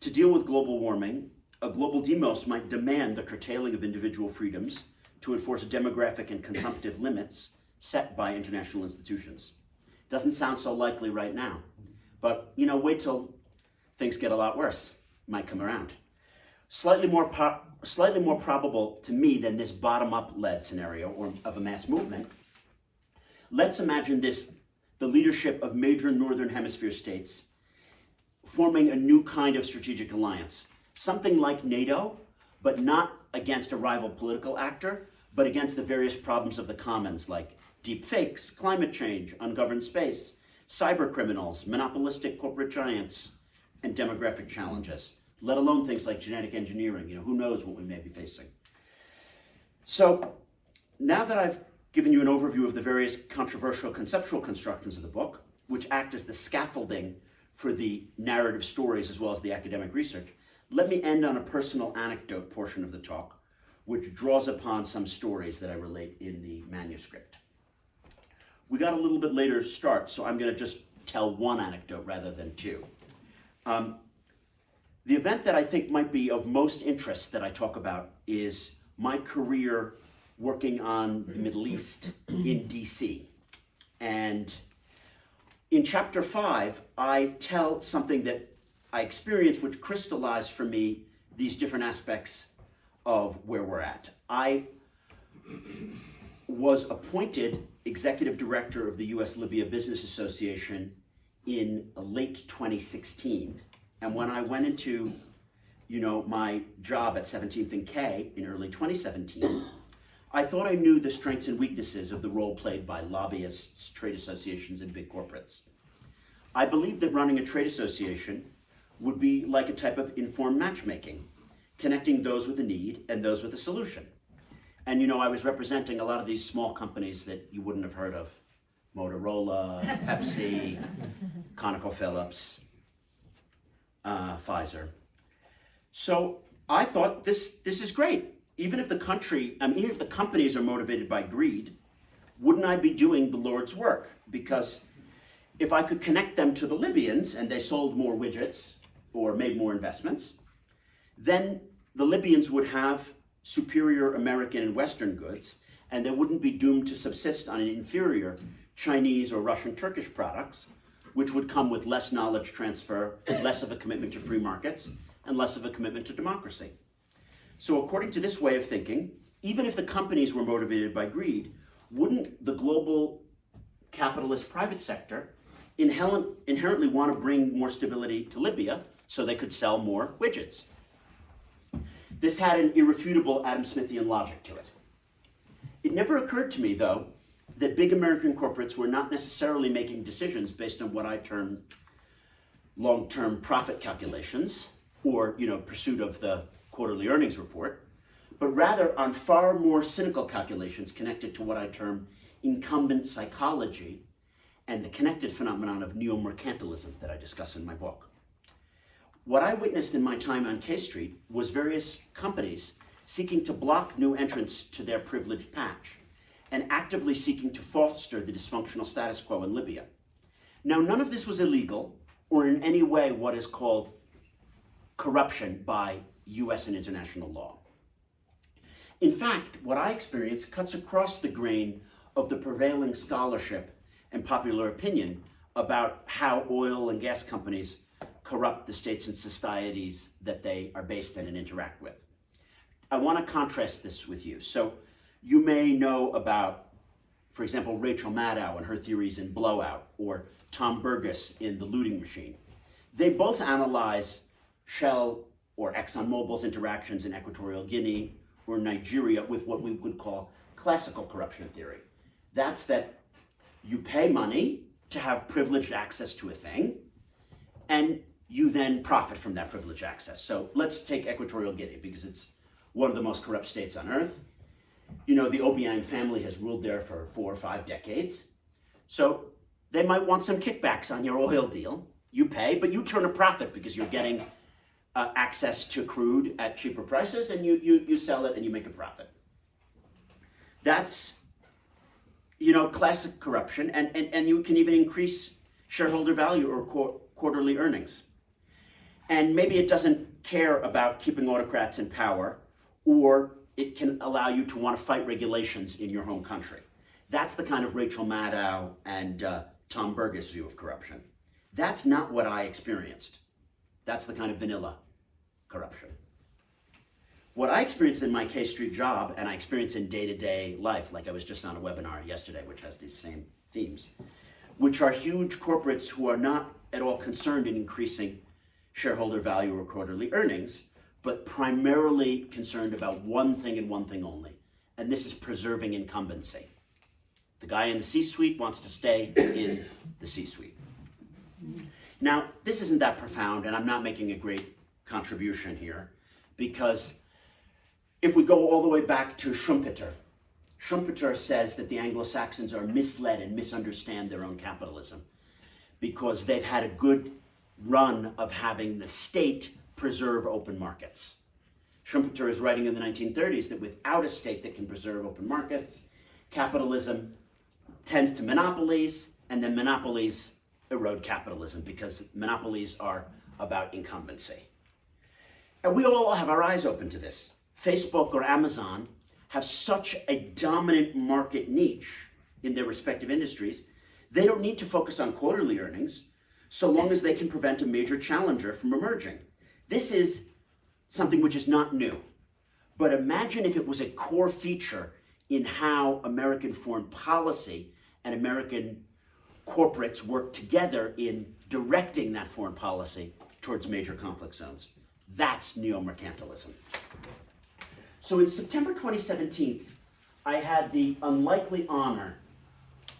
To deal with global warming, a global demos might demand the curtailing of individual freedoms to enforce demographic and consumptive limits set by international institutions. Doesn't sound so likely right now, but wait till things get a lot worse. Might come around. Slightly more probable to me than this bottom-up led scenario or of a mass movement. Let's imagine the leadership of major Northern Hemisphere states forming a new kind of strategic alliance, something like NATO, but not against a rival political actor, but against the various problems of the commons like deep fakes, climate change, ungoverned space, cyber criminals, monopolistic corporate giants, and demographic challenges, let alone things like genetic engineering. Who knows what we may be facing. So now that I've given you an overview of the various controversial conceptual constructions of the book, which act as the scaffolding for the narrative stories as well as the academic research, let me end on a personal anecdote portion of the talk, which draws upon some stories that I relate in the manuscript. We got a little bit later start, so I'm going to just tell one anecdote rather than two. The event that I think might be of most interest that I talk about is my career working on the Middle East in DC. And in chapter 5, I tell something that I experienced which crystallized for me these different aspects of where we're at. I was appointed executive director of the US Libya Business Association in late 2016. And when I went into, my job at 17th and K in early 2017, I thought I knew the strengths and weaknesses of the role played by lobbyists, trade associations, and big corporates. I believed that running a trade association would be like a type of informed matchmaking, connecting those with a need and those with a solution. And I was representing a lot of these small companies that you wouldn't have heard of. Motorola, Pepsi, ConocoPhillips, Pfizer. So I thought this is great. Even if the companies are motivated by greed, wouldn't I be doing the Lord's work? Because if I could connect them to the Libyans and they sold more widgets or made more investments, then the Libyans would have superior American and Western goods, and they wouldn't be doomed to subsist on inferior Chinese or Russian, Turkish products, which would come with less knowledge transfer, less of a commitment to free markets, and less of a commitment to democracy. So according to this way of thinking, even if the companies were motivated by greed, wouldn't the global capitalist private sector inherently want to bring more stability to Libya so they could sell more widgets? This had an irrefutable Adam Smithian logic to it. It never occurred to me, though, that big American corporates were not necessarily making decisions based on what I term long-term profit calculations or, pursuit of the quarterly earnings report, but rather on far more cynical calculations connected to what I term incumbent psychology and the connected phenomenon of neo-mercantilism that I discuss in my book. What I witnessed in my time on K Street was various companies seeking to block new entrants to their privileged patch and actively seeking to foster the dysfunctional status quo in Libya. Now, none of this was illegal or in any way what is called corruption by US and international law. In fact, what I experienced cuts across the grain of the prevailing scholarship and popular opinion about how oil and gas companies corrupt the states and societies that they are based in and interact with. I want to contrast this with you. So you may know about, for example, Rachel Maddow and her theories in Blowout, or Tom Burgess in The Looting Machine. They both analyze Shell or ExxonMobil's interactions in Equatorial Guinea or Nigeria with what we would call classical corruption theory. That's that You pay money to have privileged access to a thing, and you then profit from that privileged access. So let's take Equatorial Guinea, because it's one of the most corrupt states on earth. You know, the Obiang family has ruled there for 4 or 5 decades. So they might want some kickbacks on your oil deal. You pay, but you turn a profit because you're getting access to crude at cheaper prices, and you sell it and you make a profit. That's, you know, classic corruption, and you can even increase shareholder value or quarterly earnings. And maybe it doesn't care about keeping autocrats in power, or it can allow you to want to fight regulations in your home country. That's the kind of Rachel Maddow and Tom Burgess view of corruption. That's not what I experienced. That's the kind of vanilla corruption. What I experienced in my K Street job, and I experience in day-to-day life, like I was just on a webinar yesterday, which has these same themes, which are huge corporates who are not at all concerned in increasing shareholder value or quarterly earnings, but primarily concerned about one thing and one thing only, and this is preserving incumbency. The guy in the C-suite wants to stay in the C-suite. Now, this isn't that profound, and I'm not making a great contribution here, because if we go all the way back to Schumpeter says that the Anglo-Saxons are misled and misunderstand their own capitalism because they've had a good run of having the state preserve open markets. Schumpeter is writing in the 1930s that without a state that can preserve open markets, capitalism tends to monopolies, and then monopolies erode capitalism because monopolies are about incumbency. And we all have our eyes open to this. Facebook or Amazon have such a dominant market niche in their respective industries, they don't need to focus on quarterly earnings so long as they can prevent a major challenger from emerging. This is something which is not new. But imagine if it was a core feature in how American foreign policy and American corporates work together in directing that foreign policy towards major conflict zones. That's neo-mercantilism. So in September 2017, I had the unlikely honor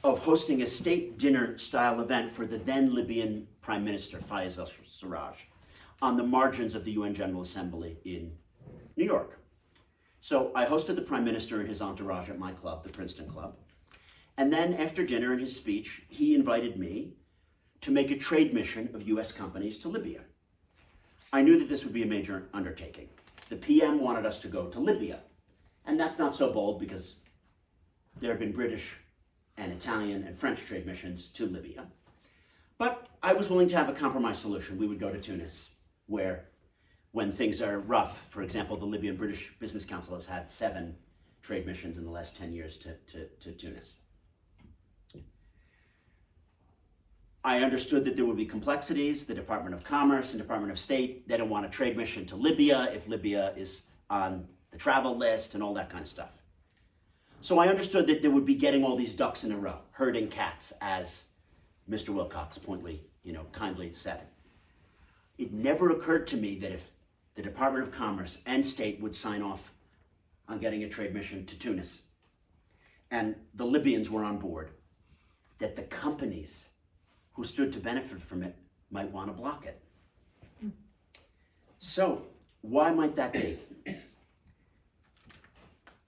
of hosting a state dinner style event for the then Libyan Prime Minister, Fayez al-Sarraj, on the margins of the UN General Assembly in New York. So I hosted the Prime Minister and his entourage at my club, the Princeton Club. And then after dinner in his speech, he invited me to make a trade mission of US companies to Libya. I knew that this would be a major undertaking. The PM wanted us to go to Libya. And that's not so bold because there have been British and Italian and French trade missions to Libya. But I was willing to have a compromise solution. We would go to Tunis, where when things are rough, for example, the Libyan British Business Council has had 7 trade missions in the last 10 years to Tunis. I understood that there would be complexities. The Department of Commerce and Department of State, they don't want a trade mission to Libya if Libya is on the travel list and all that kind of stuff. So I understood that there would be getting all these ducks in a row, herding cats, as Mr. Wilcox kindly said. It never occurred to me that if the Department of Commerce and State would sign off on getting a trade mission to Tunis, and the Libyans were on board, that the companies who stood to benefit from it might want to block it. So, why might that be?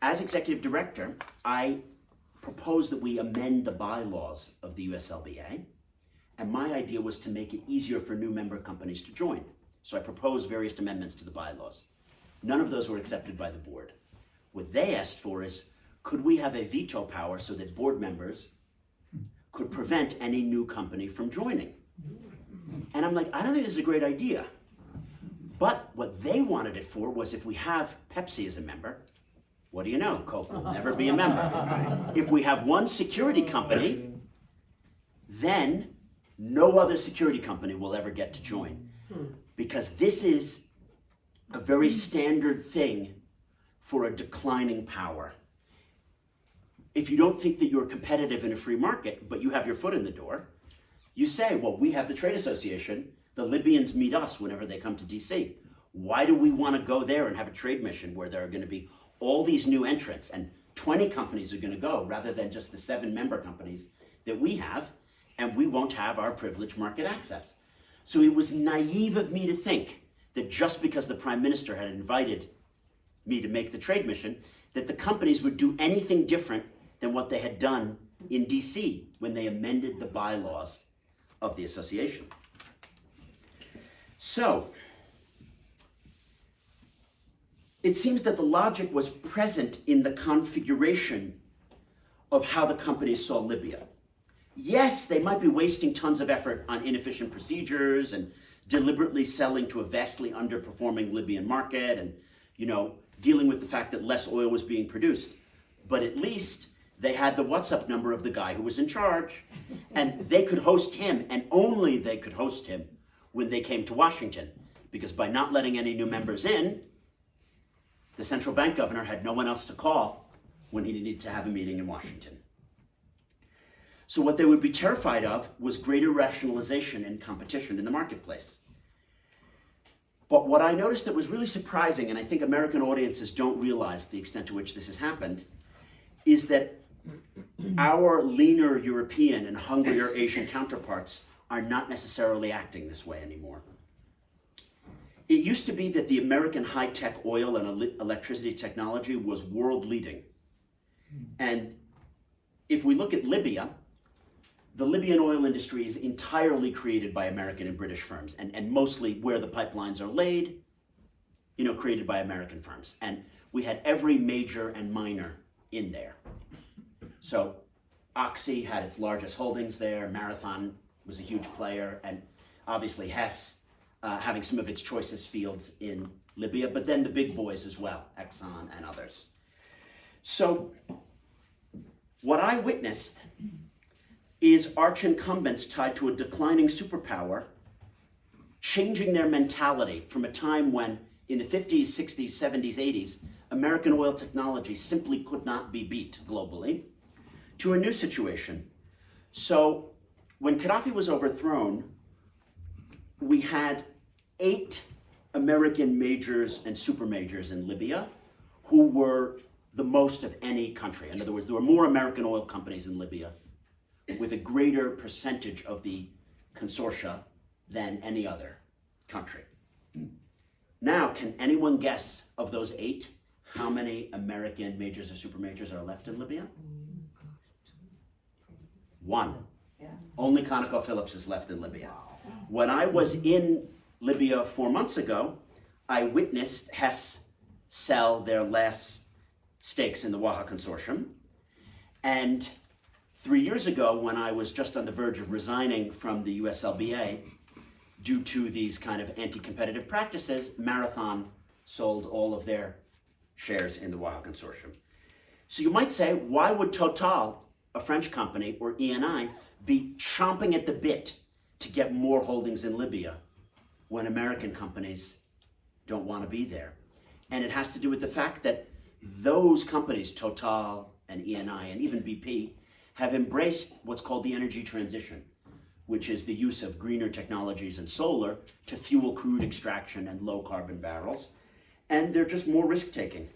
As executive director, I proposed that we amend the bylaws of the USLBA, and my idea was to make it easier for new member companies to join. So I proposed various amendments to the bylaws. None of those were accepted by the board. What they asked for is, could we have a veto power so that board members could prevent any new company from joining? And I'm like, I don't think this is a great idea. But what they wanted it for was, if we have Pepsi as a member, what do you know? Coke will never be a member. If we have one security company, then no other security company will ever get to join. Because this is a very standard thing for a declining power. If you don't think that you're competitive in a free market, but you have your foot in the door, you say, well, we have the trade association. The Libyans meet us whenever they come to DC. Why do we want to go there and have a trade mission where there are going to be all these new entrants and 20 companies are going to go rather than just the 7 member companies that we have, and we won't have our privileged market access. So it was naive of me to think that just because the Prime Minister had invited me to make the trade mission, that the companies would do anything different than what they had done in DC when they amended the bylaws of the association. So, it seems that the logic was present in the configuration of how the companies saw Libya. Yes, they might be wasting tons of effort on inefficient procedures and deliberately selling to a vastly underperforming Libyan market and, dealing with the fact that less oil was being produced. But at least they had the WhatsApp number of the guy who was in charge, and they could host him, and only they could host him when they came to Washington, because by not letting any new members in, the central bank governor had no one else to call when he needed to have a meeting in Washington. So what they would be terrified of was greater rationalization and competition in the marketplace. But what I noticed that was really surprising, and I think American audiences don't realize the extent to which this has happened, is that our leaner European and hungrier Asian counterparts are not necessarily acting this way anymore. It used to be that the American high-tech oil and electricity technology was world-leading. And if we look at Libya, the Libyan oil industry is entirely created by American and British firms, and mostly where the pipelines are laid, created by American firms. And we had every major and minor in there. So Oxy had its largest holdings there, Marathon was a huge player, and obviously Hess having some of its choicest fields in Libya, but then the big boys as well, Exxon and others. So what I witnessed is arch incumbents tied to a declining superpower changing their mentality from a time when, in the 50s, 60s, 70s, 80s, American oil technology simply could not be beat globally, to a new situation. So when Gaddafi was overthrown, we had 8 American majors and super majors in Libya who were the most of any country. In other words, there were more American oil companies in Libya with a greater percentage of the consortia than any other country. Now, can anyone guess of those 8 how many American majors or super majors are left in Libya? 1. Yeah. Only ConocoPhillips is left in Libya. When I was in Libya 4 months ago, I witnessed Hess sell their last stakes in the Waha Consortium. And 3 years ago, when I was just on the verge of resigning from the USLBA due to these kind of anti-competitive practices, Marathon sold all of their shares in the Waha Consortium. So you might say, why would Total, a French company, or Eni, be chomping at the bit to get more holdings in Libya when American companies don't want to be there? And it has to do with the fact that those companies, Total and Eni and even BP, have embraced what's called the energy transition, which is the use of greener technologies and solar to fuel crude extraction and low carbon barrels. And they're just more risk-taking.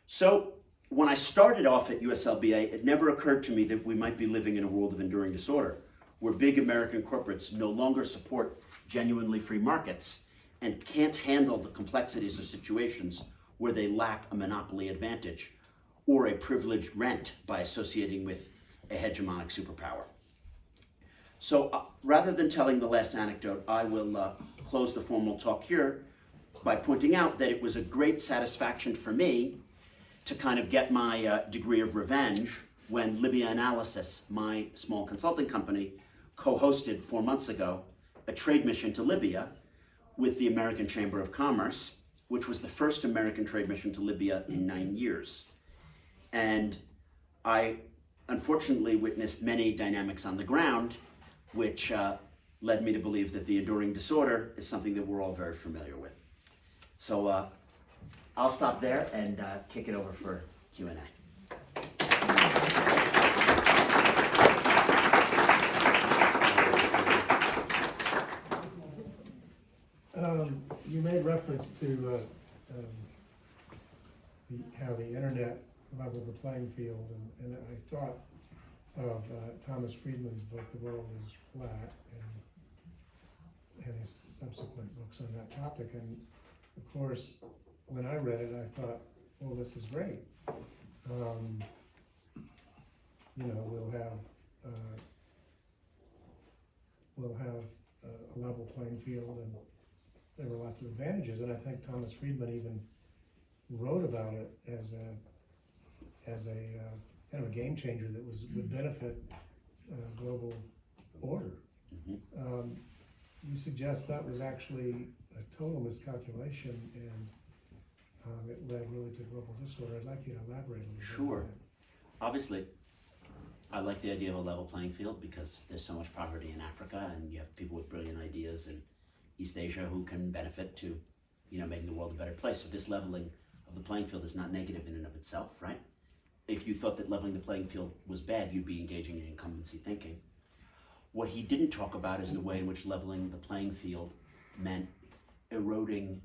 So when I started off at USLBA, it never occurred to me that we might be living in a world of enduring disorder, where big American corporates no longer support genuinely free markets and can't handle the complexities of situations where they lack a monopoly advantage or a privileged rent by associating with a hegemonic superpower. So rather than telling the last anecdote, I will close the formal talk here by pointing out that it was a great satisfaction for me to kind of get my degree of revenge when Libya Analysis, my small consulting company, co-hosted 4 months ago a trade mission to Libya with the American Chamber of Commerce, which was the first American trade mission to Libya in 9 years. And I unfortunately witnessed many dynamics on the ground, which led me to believe that the enduring disorder is something that we're all very familiar with. So I'll stop there and kick it over for Q&A. You made reference to how the internet leveled the playing field, and I thought of Thomas Friedman's book, The World is Flat, and his subsequent books on that topic. And of course, when I read it, I thought, well, this is great. We'll have a level playing field, and there were lots of advantages. And I think Thomas Friedman even wrote about it as a kind of a game changer that would benefit global order. You suggest that was actually a total miscalculation, and it led really to global disorder. I'd like you to elaborate a little bit. Sure. On that. Obviously, I like the idea of a level playing field because there's so much poverty in Africa, and you have people with brilliant ideas in East Asia who can benefit to, making the world a better place. So this leveling of the playing field is not negative in and of itself, right? If you thought that leveling the playing field was bad, you'd be engaging in incumbency thinking. What he didn't talk about is the way in which leveling the playing field meant eroding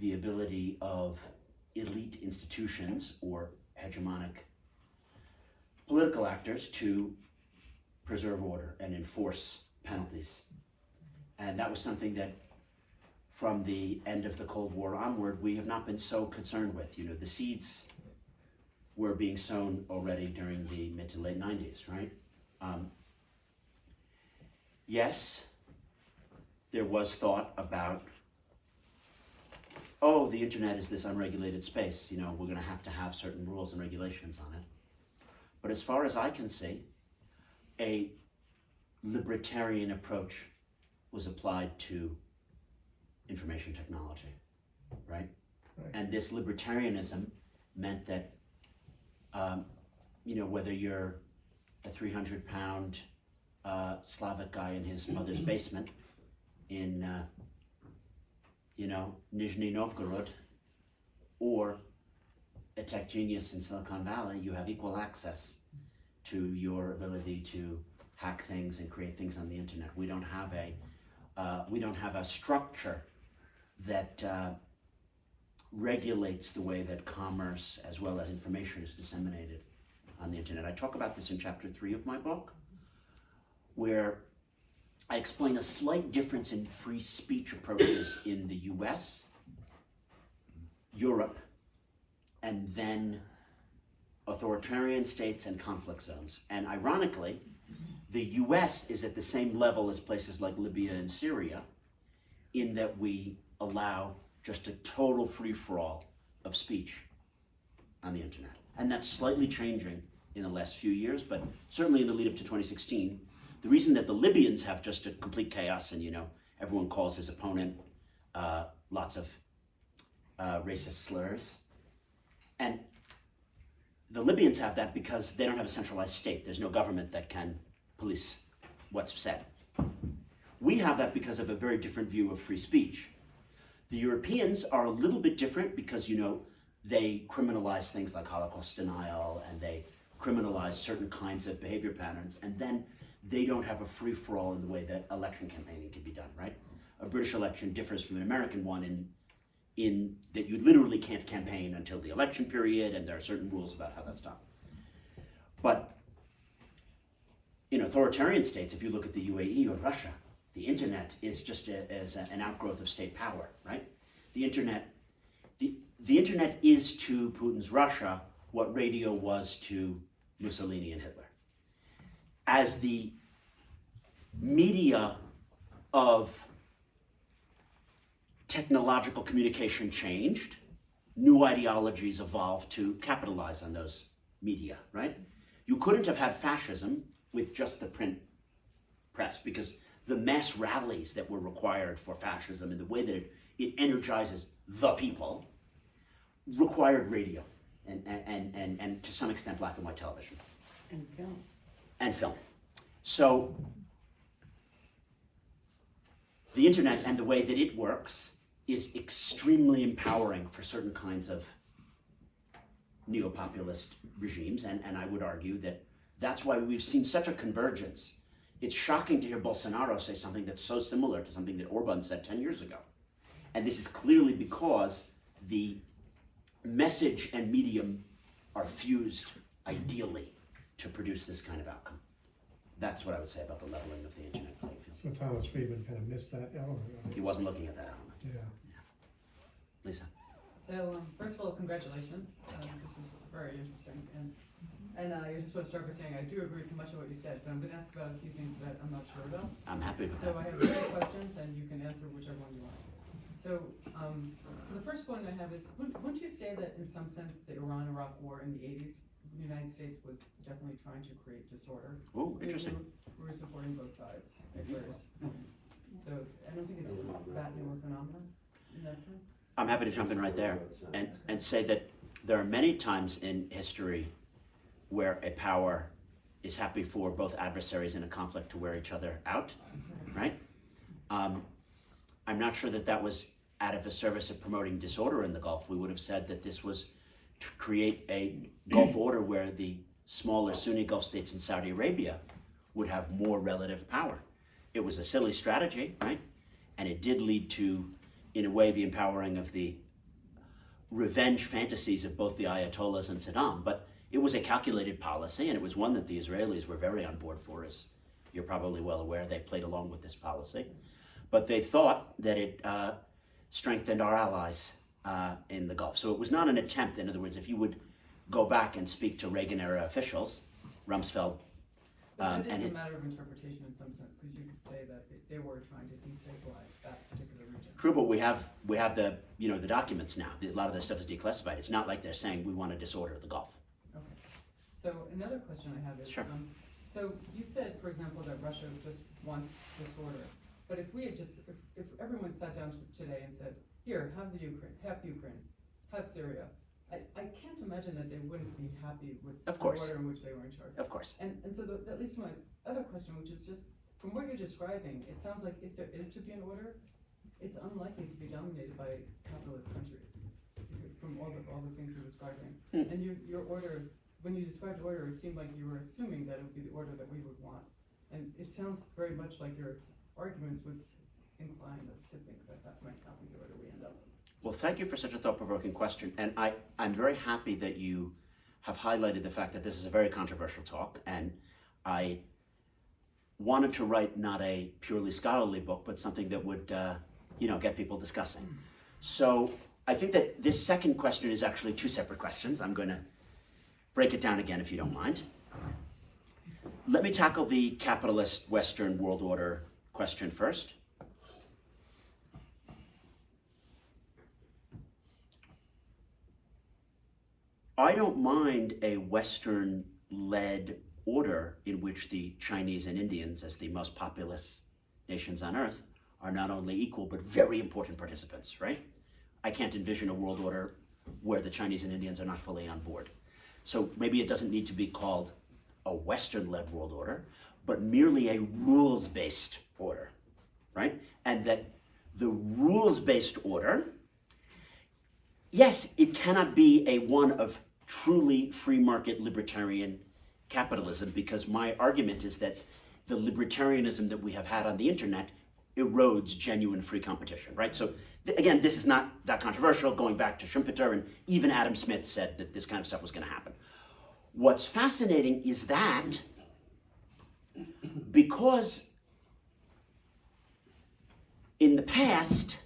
the ability of elite institutions or hegemonic political actors to preserve order and enforce penalties. And that was something that from the end of the Cold War onward, we have not been so concerned with. The seeds were being sown already during the mid to late 90s, right? Yes, there was thought about, the internet is this unregulated space, we're gonna have to have certain rules and regulations on it. But as far as I can see, a libertarian approach was applied to information technology, right? And this libertarianism meant that, whether you're a 300-pound Slavic guy in his mother's basement in, Nizhny Novgorod, or a tech genius in Silicon Valley, you have equal access to your ability to hack things and create things on the internet. We don't have a structure that regulates the way that commerce as well as information is disseminated on the internet. I talk about this in chapter 3 of my book, where I explain a slight difference in free speech approaches in the US, Europe, and then authoritarian states and conflict zones. And ironically, the US is at the same level as places like Libya and Syria, in that we allow just a total free-for-all of speech on the internet. And that's slightly changing in the last few years, but certainly in the lead up to 2016. The reason that the Libyans have just a complete chaos and, everyone calls his opponent lots of racist slurs. And the Libyans have that because they don't have a centralized state. There's no government that can police what's said. We have that because of a very different view of free speech. The Europeans are a little bit different because, they criminalize things like Holocaust denial, and they criminalize certain kinds of behavior patterns, and then they don't have a free-for-all in the way that election campaigning can be done, right? A British election differs from an American one in that you literally can't campaign until the election period, and there are certain rules about how that's done. But in authoritarian states, if you look at the UAE or Russia, the internet is just as an outgrowth of state power, right? The internet is to Putin's Russia what radio was to Mussolini and Hitler. As the media of technological communication changed, new ideologies evolved to capitalize on those media, right? You couldn't have had fascism with just the print press, because the mass rallies that were required for fascism and the way that it energizes the people required radio and to some extent black and white television. And film. And film. So the internet and the way that it works is extremely empowering for certain kinds of neo-populist regimes, and I would argue that that's why we've seen such a convergence. It's shocking to hear Bolsonaro say something that's so similar to something that Orban said 10 years ago. And this is clearly because the message and medium are fused ideally to produce this kind of outcome. That's what I would say about the leveling of the internet playing field. So Thomas Friedman kind of missed that element of He it. wasn't looking at that element. Yeah. Lisa? So, first of all, congratulations. This was very interesting. And you're just supposed to start by saying, I do agree with much of what you said, but I'm going to ask about a few things that I'm not sure about. I'm happy with So that. I have 3 questions, and you can answer whichever one you want. So, so the first one I have is, wouldn't you say that in some sense the Iran-Iraq war in the 80s, the United States was definitely trying to create disorder? Ooh, interesting. We were supporting both sides at various points. So I don't think it's that new a phenomenon in that sense. I'm happy to jump in right there and say that there are many times in history where a power is happy for both adversaries in a conflict to wear each other out, right? I'm not sure that that was out of the service of promoting disorder in the Gulf. We would have said that this was to create a Gulf order where the smaller Sunni Gulf states in Saudi Arabia would have more relative power. It was a silly strategy, right? And it did lead to, in a way, the empowering of the revenge fantasies of both the Ayatollahs and Saddam. But it was a calculated policy, and it was one that the Israelis were very on board for, as you're probably well aware. They played along with this policy. But they thought that it strengthened our allies in the Gulf. So it was not an attempt. In other words, if you would go back and speak to Reagan-era officials, Rumsfeld, But that and is it- a matter of interpretation in some sense, because you could say that they were trying to destabilize that particular region. true, but we have the the documents now. A lot of this stuff is declassified. It's not like they're saying we want to disorder the Gulf. Okay. So another question I have is, Sure. So you said, for example, that Russia just wants disorder. But if we had just, if everyone sat down today and said, here, have Ukraine, have Syria, I can't imagine that they wouldn't be happy with Of the course. order in which they were in charge. Of course. And so that leads to my other question, which is just, from what you're describing, it sounds like if there is to be an order, it's unlikely to be dominated by capitalist countries, from all the things you're describing. And your order, when you described order, it seemed like you were assuming that it would be the order that we would want. And it sounds very much like your arguments would incline us to think that that might not be the order we end up with. Well, thank you for such a thought-provoking question. And I'm very happy that you have highlighted the fact that this is a very controversial talk. And I wanted to write not a purely scholarly book, but something that would, get people discussing. So I think that this second question is actually 2 separate questions. I'm going to break it down again, if you don't mind. Let me tackle the capitalist Western world order question first. I don't mind a Western-led order in which the Chinese and Indians, as the most populous nations on Earth, are not only equal but very important participants, right? I can't envision a world order where the Chinese and Indians are not fully on board. So maybe it doesn't need to be called a Western-led world order, but merely a rules-based order, right? And that the rules-based order, yes, it cannot be a one of truly free market libertarian capitalism, because my argument is that the libertarianism that we have had on the internet erodes genuine free competition, right? So again, this is not that controversial, going back to Schumpeter, and even Adam Smith said that this kind of stuff was going to happen. What's fascinating is that because in the past,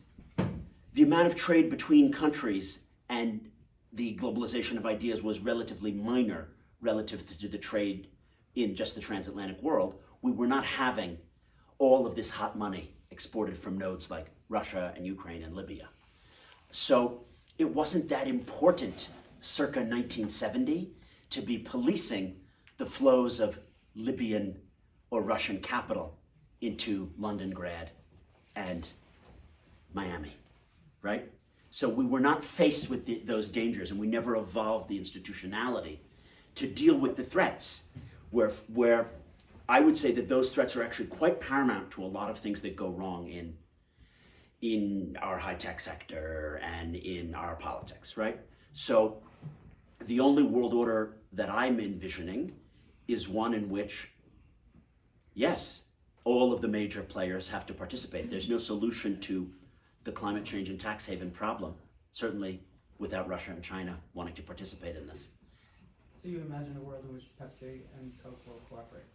the amount of trade between countries and the globalization of ideas was relatively minor relative to the trade in just the transatlantic world, we were not having all of this hot money exported from nodes like Russia and Ukraine and Libya. So it wasn't that important circa 1970 to be policing the flows of Libyan or Russian capital into Londongrad and Miami, right? So we were not faced with those dangers, and we never evolved the institutionality to deal with the threats, where I would say that those threats are actually quite paramount to a lot of things that go wrong in our high-tech sector and in our politics, right? So the only world order that I'm envisioning is one in which, yes, all of the major players have to participate. There's no solution to the climate change and tax haven problem, certainly without Russia and China wanting to participate in this. So you imagine a world in which Pepsi and Coke will cooperate?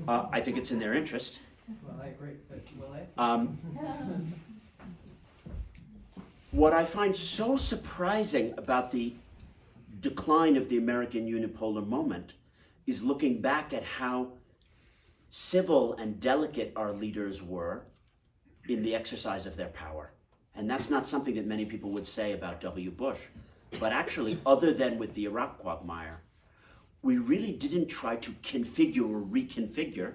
I think it's in their interest. Well, I agree, but will they? What I find so surprising about the decline of the American unipolar moment is looking back at how civil and delicate our leaders were in the exercise of their power. And that's not something that many people would say about W. Bush. But actually, other than with the Iraq quagmire, we really didn't try to configure or reconfigure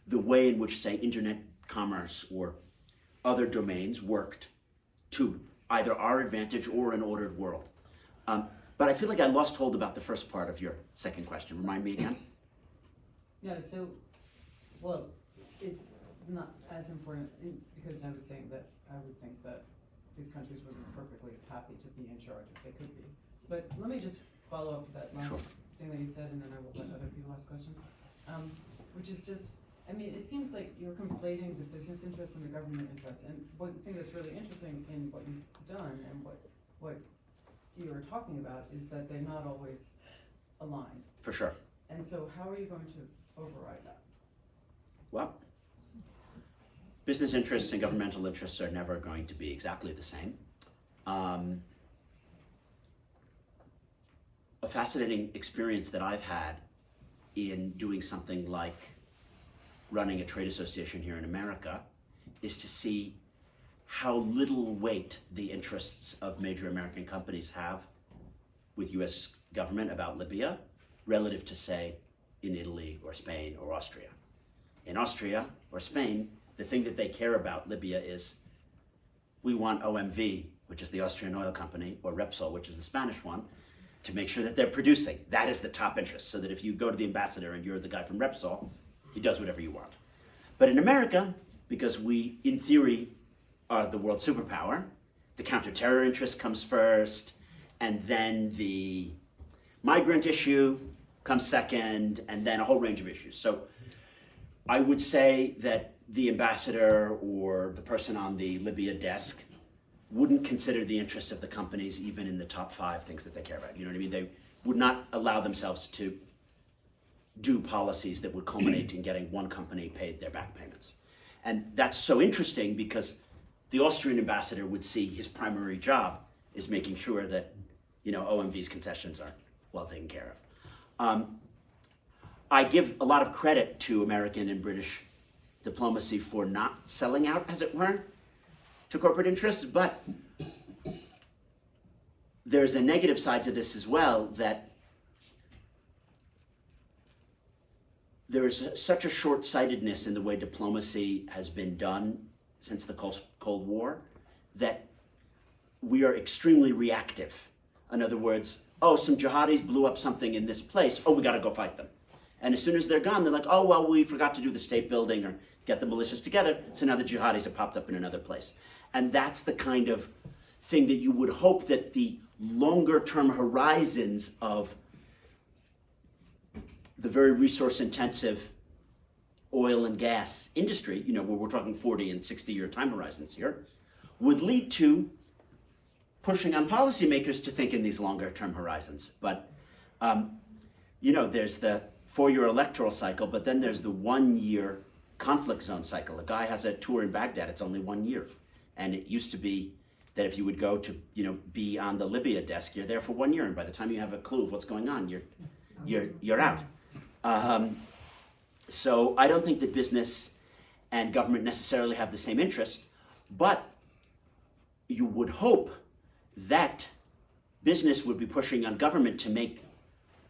the way in which, say, internet commerce or other domains worked to either our advantage or an ordered world. But I feel like I lost hold about the first part of your second question. Remind me again. No, so, well, it's not as important, because I was saying that I would think that these countries would be perfectly happy to be in charge if they could be. But let me just follow up with that last Sure. thing that you said, and then I will let other people ask questions. Which is just, I mean, it seems like you're conflating the business interests and the government interests. And one thing that's really interesting in what you've done and what you're talking about is that they're not always aligned. For sure. And so how are you going to override that? Well, business interests and governmental interests are never going to be exactly the same. A fascinating experience that I've had in doing something like running a trade association here in America is to see how little weight the interests of major American companies have with US government about Libya relative to, say, in Italy or Spain or Austria. In Austria or Spain, the thing that they care about Libya is, we want OMV, which is the Austrian oil company, or Repsol, which is the Spanish one, to make sure that they're producing. That is the top interest, so that if you go to the ambassador and you're the guy from Repsol, he does whatever you want. But in America, because we, in theory, are the world superpower, the counterterror interest comes first, and then the migrant issue comes second, and then a whole range of issues. So I would say that the ambassador or the person on the Libya desk wouldn't consider the interests of the companies even in the top 5 things that they care about. You know what I mean? They would not allow themselves to do policies that would culminate in getting one company paid their back payments. And that's so interesting because the Austrian ambassador would see his primary job is making sure that, you know, OMV's concessions are well taken care of. I give a lot of credit to American and British diplomacy for not selling out, as it were, to corporate interests, but there's a negative side to this as well, that there is such a short-sightedness in the way diplomacy has been done since the Cold War that we are extremely reactive. In other words, oh, some jihadis blew up something in this place, oh, we gotta go fight them. And as soon as they're gone, they're like, oh, well, we forgot to do the state building or get the militias together, so now the jihadis have popped up in another place. And that's the kind of thing that you would hope that the longer-term horizons of the very resource-intensive oil and gas industry, you know, where we're talking 40 and 60-year time horizons here, would lead to pushing on policymakers to think in these longer-term horizons. But, you know, there's the 4-year electoral cycle, but then there's the 1-year conflict zone cycle. A guy has a tour in Baghdad, it's only 1 year. And it used to be that if you would go to, you know, be on the Libya desk, you're there for 1 year, and by the time you have a clue of what's going on, you're out. So I don't think that business and government necessarily have the same interest, but you would hope that business would be pushing on government to make,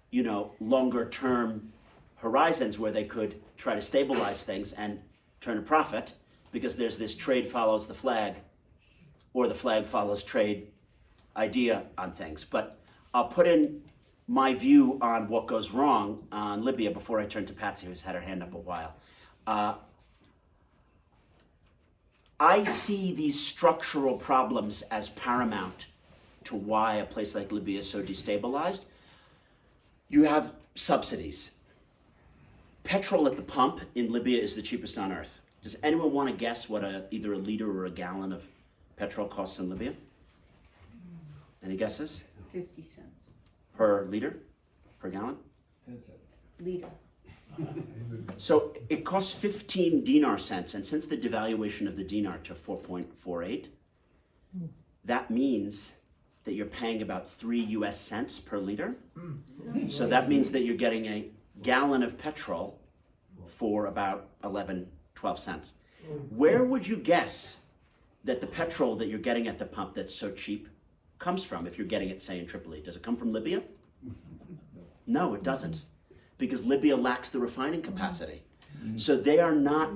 you know, longer term horizons where they could try to stabilize things and turn a profit, because there's this trade follows the flag, or the flag follows trade idea on things. But I'll put in my view on what goes wrong on Libya before I turn to Patsy, who's had her hand up a while. I see these structural problems as paramount to why a place like Libya is so destabilized. You have subsidies. Petrol at the pump in Libya is the cheapest on earth. Does anyone want to guess what either a liter or a gallon of petrol costs in Libya? Any guesses? 50 cents. Per liter? per gallon. Leader. So it costs 15 dinar cents, and since the devaluation of the dinar to 4.48, that means that you're paying about 3 US cents per liter. So that means that you're getting a gallon of petrol for about 11, 12 cents. Where would you guess that the petrol that you're getting at the pump that's so cheap comes from if you're getting it, say, in Tripoli? Does it come from Libya? No, it doesn't, because Libya lacks the refining capacity. So they are not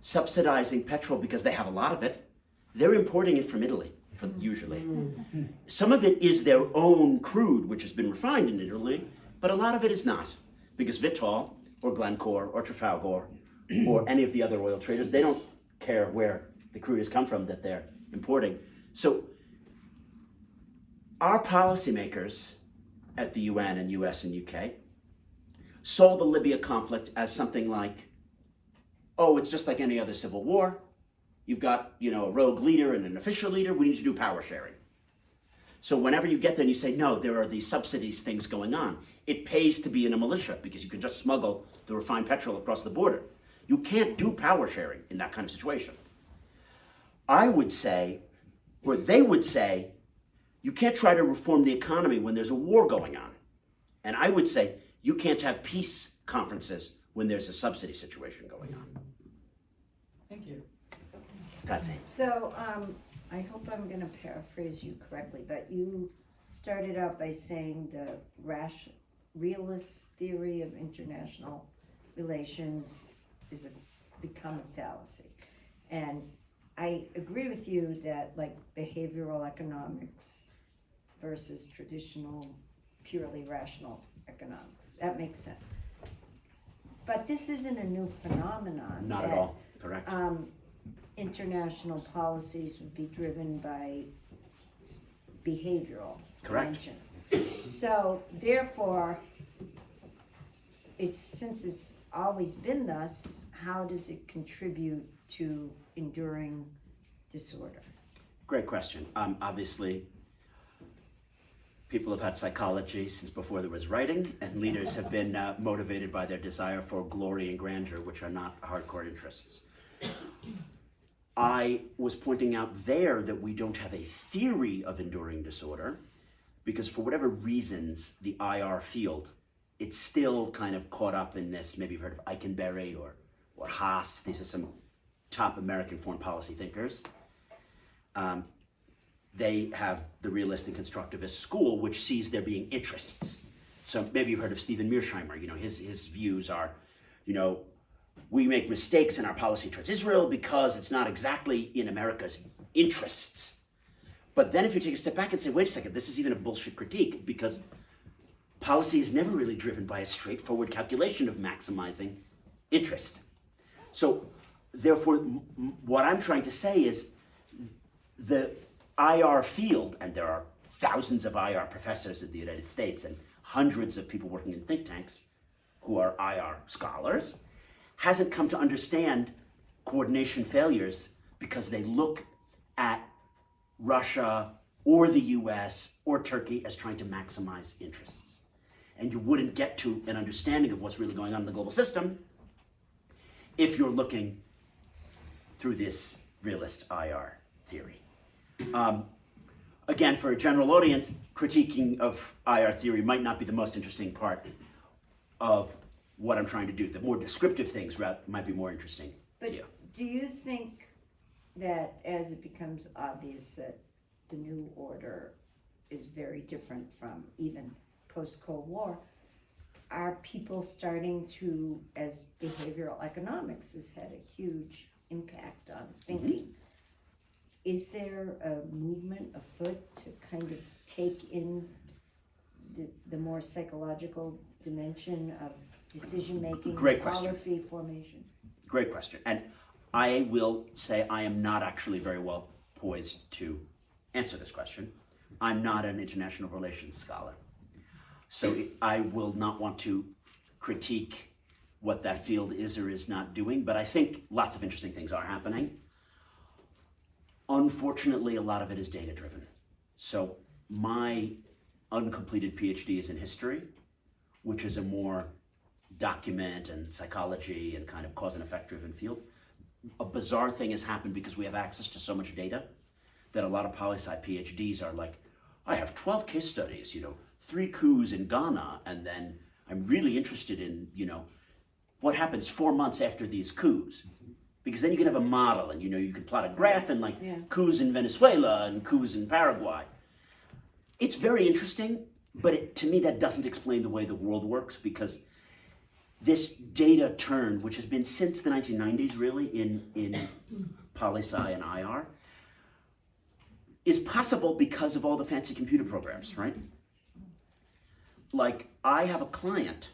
subsidizing petrol because they have a lot of it. They're importing it from Italy, usually. Some of it is their own crude, which has been refined in Italy, but a lot of it is not, because Vitol or Glencore or Trafalgar or any of the other oil traders, they don't care where the crude has come from that they're importing. So our policymakers at the UN and US and UK saw the Libya conflict as something like, oh, it's just like any other civil war. You've got, a rogue leader and an official leader. We need to do power sharing. So whenever you get there and you say, no, there are these subsidies things going on, it pays to be in a militia because you can just smuggle the refined petrol across the border. You can't do power sharing in that kind of situation. I would say, or they would say, you can't try to reform the economy when there's a war going on. And I would say, you can't have peace conferences when there's a subsidy situation going on. Thank you. Patsy. So, I hope I'm gonna paraphrase you correctly, but you started out by saying the realist theory of international relations is become a fallacy. And I agree with you that like behavioral economics versus traditional purely rational economics, that makes sense. But this isn't a new phenomenon. Not at that, all, correct. International policies would be driven by behavioral Correct. dimensions. So therefore, since it's always been thus, how does it contribute to enduring disorder? Great question. Obviously, people have had psychology since before there was writing, and leaders have been motivated by their desire for glory and grandeur, which are not hardcore interests. I was pointing out there that we don't have a theory of enduring disorder because for whatever reasons, the IR field, it's still kind of caught up in this. Maybe you've heard of Eikenberry or Haas. These are some top American foreign policy thinkers. They have the realist and constructivist school, which sees there being interests. So maybe you've heard of Stephen Mearsheimer. His views are, we make mistakes in our policy towards Israel because it's not exactly in America's interests. But then if you take a step back and say, wait a second, this is even a bullshit critique because policy is never really driven by a straightforward calculation of maximizing interest. So therefore, what I'm trying to say is the IR field, and there are thousands of IR professors in the United States and hundreds of people working in think tanks who are IR scholars, hasn't come to understand coordination failures because they look at Russia or the US or Turkey as trying to maximize interests. And you wouldn't get to an understanding of what's really going on in the global system if you're looking through this realist IR theory. Again, for a general audience, critiquing of IR theory might not be the most interesting part of what I'm trying to do. The more descriptive things might be more interesting to you. But do you think that as it becomes obvious that the new order is very different from even post-Cold War, are people starting to, as behavioral economics has had a huge impact on thinking, is there a movement afoot to kind of take in the more psychological dimension of decision-making, Great question. policy formation? Great question. And I will say I am not actually very well poised to answer this question. I'm not an international relations scholar. So I will not want to critique what that field is or is not doing, but I think lots of interesting things are happening. Unfortunately, a lot of it is data-driven. So my uncompleted PhD is in history. which is a more document and psychology and kind of cause and effect driven field, a bizarre thing has happened because we have access to so much data that a lot of poli-sci PhDs are like, I have 12 case studies, 3 coups in Ghana, and then I'm really interested in, what happens 4 months after these coups. Because then you can have a model and, you can plot a graph and coups in Venezuela and coups in Paraguay. It's very interesting, but to me that doesn't explain the way the world works, because this data turn, which has been since the 1990s really in poli-sci and IR, is possible because of all the fancy computer programs, right? Like, I have a client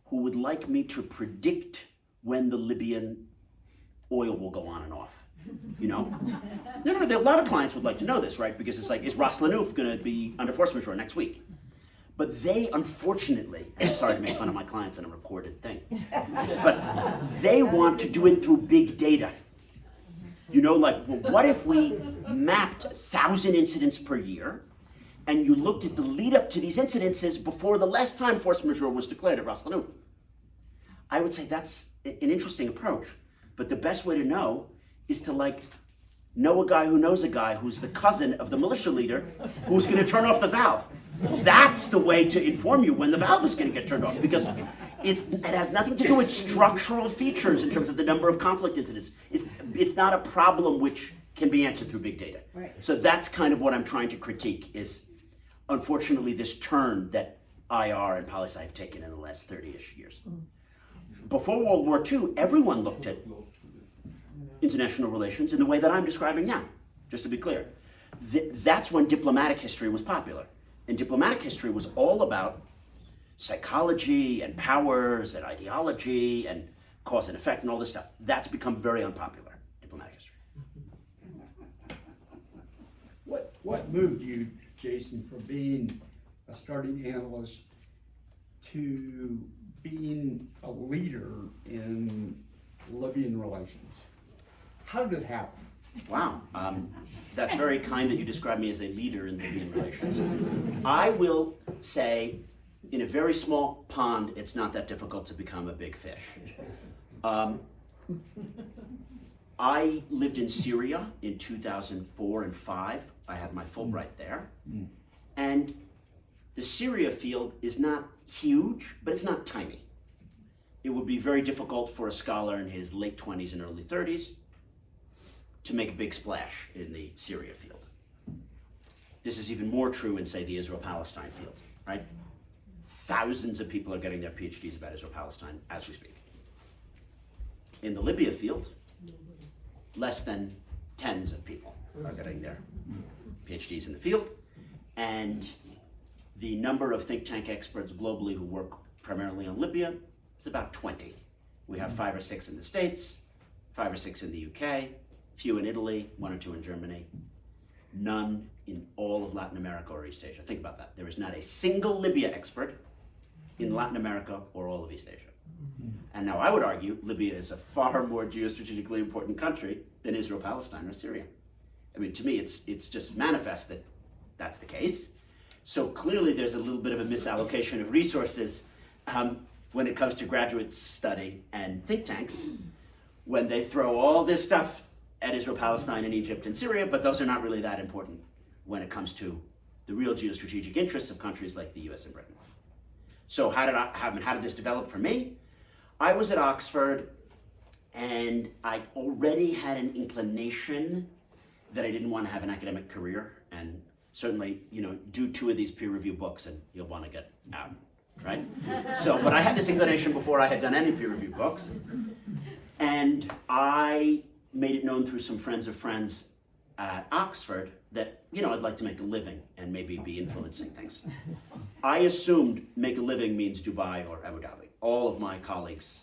who would like me to predict when the Libyan oil will go on and off. No, a lot of clients would like to know this, right? Because it's like, is Ras Lanuf going to be under force majeure next week? But they, unfortunately, I'm sorry to make fun of my clients on a recorded thing, but they want to do it through big data. What if we mapped 1,000 incidents per year, and you looked at the lead up to these incidences before the last time force majeure was declared at Ras Lanuf? I would say that's an interesting approach, but the best way to know is to know a guy who knows a guy who's the cousin of the militia leader who's going to turn off the valve. That's the way to inform you when the valve is going to get turned off, because it has nothing to do with structural features in terms of the number of conflict incidents. It's not a problem which can be answered through big data. Right. So that's kind of what I'm trying to critique, is unfortunately this turn that IR and poli-sci have taken in the last 30-ish years. Before World War II, everyone looked at international relations in the way that I'm describing now, just to be clear. That's when diplomatic history was popular. And diplomatic history was all about psychology and powers and ideology and cause and effect and all this stuff. That's become very unpopular, diplomatic history. What moved you, Jason, from being a starting analyst to being a leader in Libyan relations? How did it happen? Wow, that's very kind that you describe me as a leader in Libyan relations. I will say, in a very small pond, it's not that difficult to become a big fish. I lived in Syria in 2004 and 5. I had my Fulbright there. And the Syria field is not huge, but it's not tiny. It would be very difficult for a scholar in his late 20s and early 30s to make a big splash in the Syria field. This is even more true in, say, the Israel-Palestine field, right? Thousands of people are getting their PhDs about Israel-Palestine as we speak. In the Libya field, less than tens of people are getting their PhDs in the field, and the number of think tank experts globally who work primarily on Libya is about 20. We have 5 or 6 in the States, 5 or 6 in the UK, few in Italy, 1 or 2 in Germany, none in all of Latin America or East Asia. Think about that. There is not a single Libya expert in Latin America or all of East Asia. And now I would argue Libya is a far more geostrategically important country than Israel, Palestine, or Syria. I mean, to me, it's just manifest that that's the case. So clearly there's a little bit of a misallocation of resources when it comes to graduate study and think tanks, when they throw all this stuff at Israel, Palestine, and Egypt and Syria, but those are not really that important when it comes to the real geostrategic interests of countries like the US and Britain. So how did this develop for me? I was at Oxford, and I already had an inclination that I didn't want to have an academic career, and certainly, do 2 of these peer review books and you'll want to get out, right? But I had this inclination before I had done any peer review books, and I made it known through some friends of friends at Oxford that, I'd like to make a living and maybe be influencing things. I assumed make a living means Dubai or Abu Dhabi. All of my colleagues,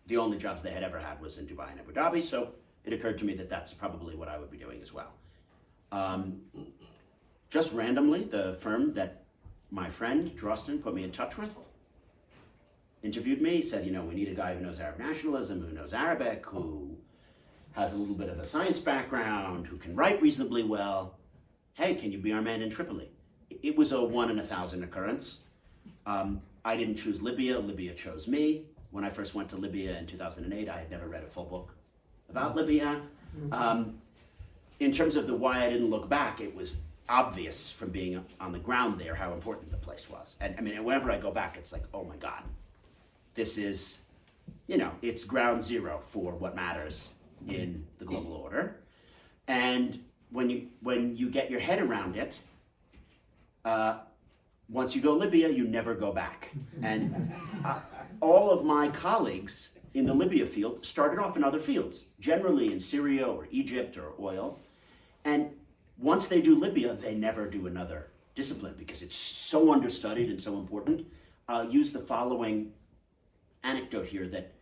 the only jobs they had ever had was in Dubai and Abu Dhabi, so it occurred to me that that's probably what I would be doing as well. Just randomly, the firm that my friend Drosten put me in touch with interviewed me, said, we need a guy who knows Arab nationalism, who knows Arabic, who has a little bit of a science background, who can write reasonably well. Hey, can you be our man in Tripoli? It was a 1 in 1,000 occurrence. I didn't choose Libya, Libya chose me. When I first went to Libya in 2008, I had never read a full book about Libya. In terms of the why I didn't look back, it was obvious from being on the ground there how important the place was. And I mean, whenever I go back, it's like, oh my God, this is, you know, it's ground zero for what matters in the global order. And when you get your head around it, once you go Libya, you never go back. And all of my colleagues in the Libya field started off in other fields, generally in Syria or Egypt or oil. And once they do Libya, they never do another discipline because it's so understudied and so important. I'll use the following anecdote here that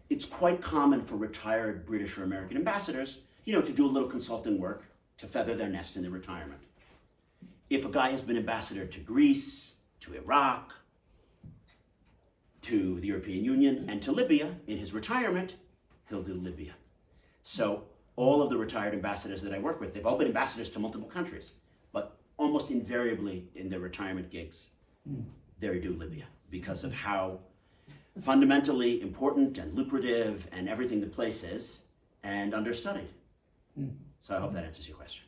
it's quite common for retired British or American ambassadors, you know, to do a little consulting work to feather their nest in their retirement. If a guy has been ambassador to Greece, to Iraq, to the European Union, and to Libya, in his retirement, he'll do Libya. So all of the retired ambassadors that I work with, they've all been ambassadors to multiple countries, but almost invariably in their retirement gigs, they do Libya because of how fundamentally important and lucrative and everything the place is and understudied. So I hope that answers your question.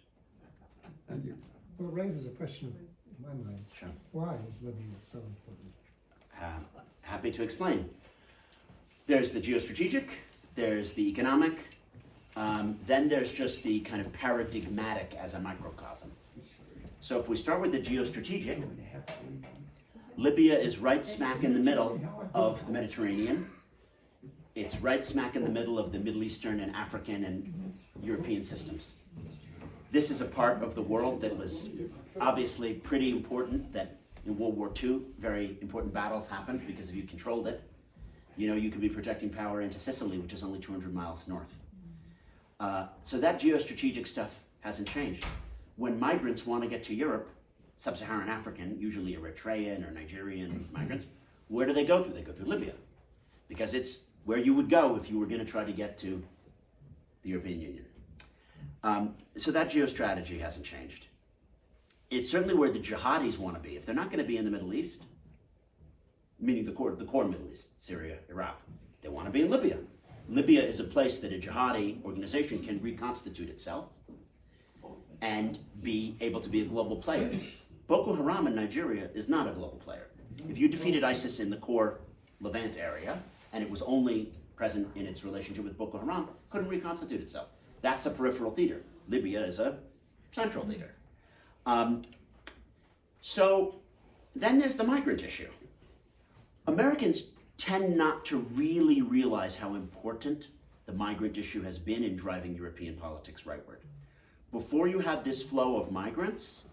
Thank you. Well, it raises a question in my mind. Sure. Why is Libya so important? Happy to explain. There's the geostrategic, there's the economic, then there's just the kind of paradigmatic as a microcosm. So if we start with the geostrategic, Libya is right smack in the middle of the Mediterranean. It's right smack in the middle of the Middle Eastern and African and European systems. This is a part of the world that was obviously pretty important, that in World War II, very important battles happened because if you controlled it, you know, you could be projecting power into Sicily, which is only 200 miles north. So that geostrategic stuff hasn't changed. When migrants want to get to Europe, sub-Saharan African, usually Eritrean or Nigerian migrants, where do they go through? They go through Libya, because it's where you would go if you were going to try to get to the European Union. So that geostrategy hasn't changed. It's certainly where the jihadis want to be. If they're not going to be in the Middle East, meaning the core Middle East, Syria, Iraq, they want to be in Libya. Libya is a place that a jihadi organization can reconstitute itself and be able to be a global player. Boko Haram in Nigeria is not a global player. If you defeated ISIS in the core Levant area, and it was only present in its relationship with Boko Haram, couldn't reconstitute itself. That's a peripheral theater. Libya is a central theater. So then there's the migrant issue. Americans tend not to really realize how important the migrant issue has been in driving European politics rightward. Before you had this flow of migrants,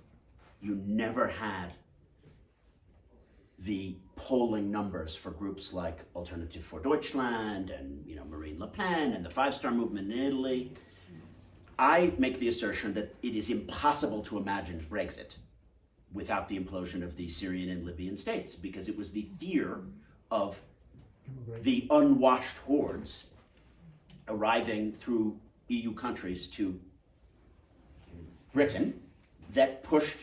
you never had the polling numbers for groups like Alternative for Deutschland and, you know, Marine Le Pen and the Five-Star Movement in Italy. I make the assertion that it is impossible to imagine Brexit without the implosion of the Syrian and Libyan states, because it was the fear of the unwashed hordes arriving through EU countries to Britain that pushed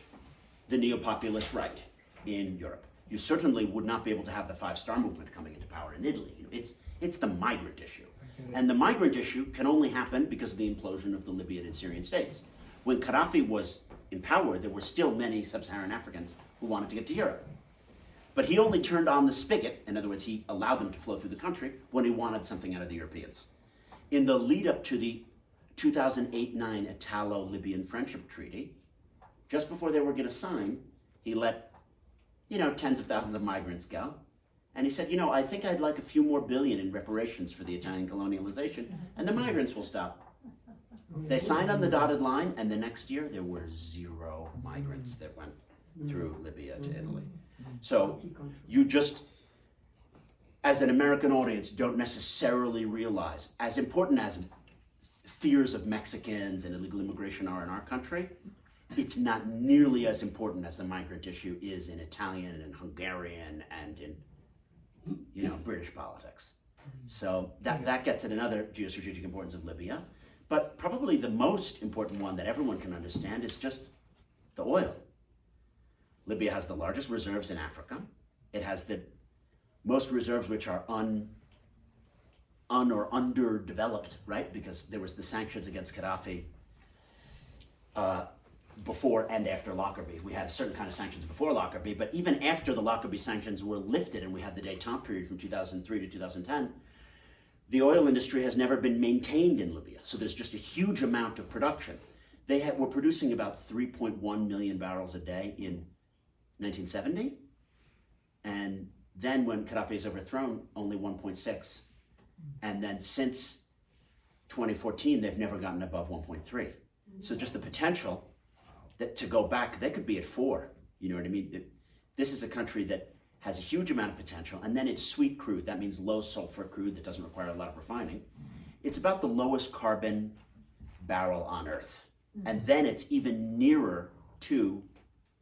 the neo-populist right in Europe. You certainly would not be able to have the Five-Star Movement coming into power in Italy. You know, it's the migrant issue. And the migrant issue can only happen because of the implosion of the Libyan and Syrian states. When Gaddafi was in power, there were still many sub-Saharan Africans who wanted to get to Europe. But he only turned on the spigot, in other words, he allowed them to flow through the country when he wanted something out of the Europeans. In the lead up to the 2008-9 Italo-Libyan Friendship Treaty, just before they were going to sign, he let, you know, tens of thousands of migrants go. And he said, you know, I think I'd like a few more billion in reparations for the Italian colonialization, and the migrants will stop. They signed on the dotted line, and the next year there were 0 migrants that went through Libya to Italy. So you just, as an American audience, don't necessarily realize, as important as fears of Mexicans and illegal immigration are in our country, it's not nearly as important as the migrant issue is in Italian and Hungarian and in, you know, British politics. So that gets at another geostrategic importance of Libya. But probably the most important one that everyone can understand is just the oil. Libya has the largest reserves in Africa. It has the most reserves which are un or underdeveloped, right? Because there was the sanctions against Gaddafi before and after Lockerbie. We had a certain kind of sanctions before Lockerbie, but even after the Lockerbie sanctions were lifted and we had the détente period from 2003 to 2010, the oil industry has never been maintained in Libya. So there's just a huge amount of production. They were producing about 3.1 million barrels a day in 1970. And then when Gaddafi is overthrown, only 1.6. And then since 2014, they've never gotten above 1.3. So just the potential that to go back, they could be at 4. You know what I mean? This is a country that has a huge amount of potential, and then it's sweet crude. That means low sulfur crude that doesn't require a lot of refining. It's about the lowest carbon barrel on earth. And then it's even nearer to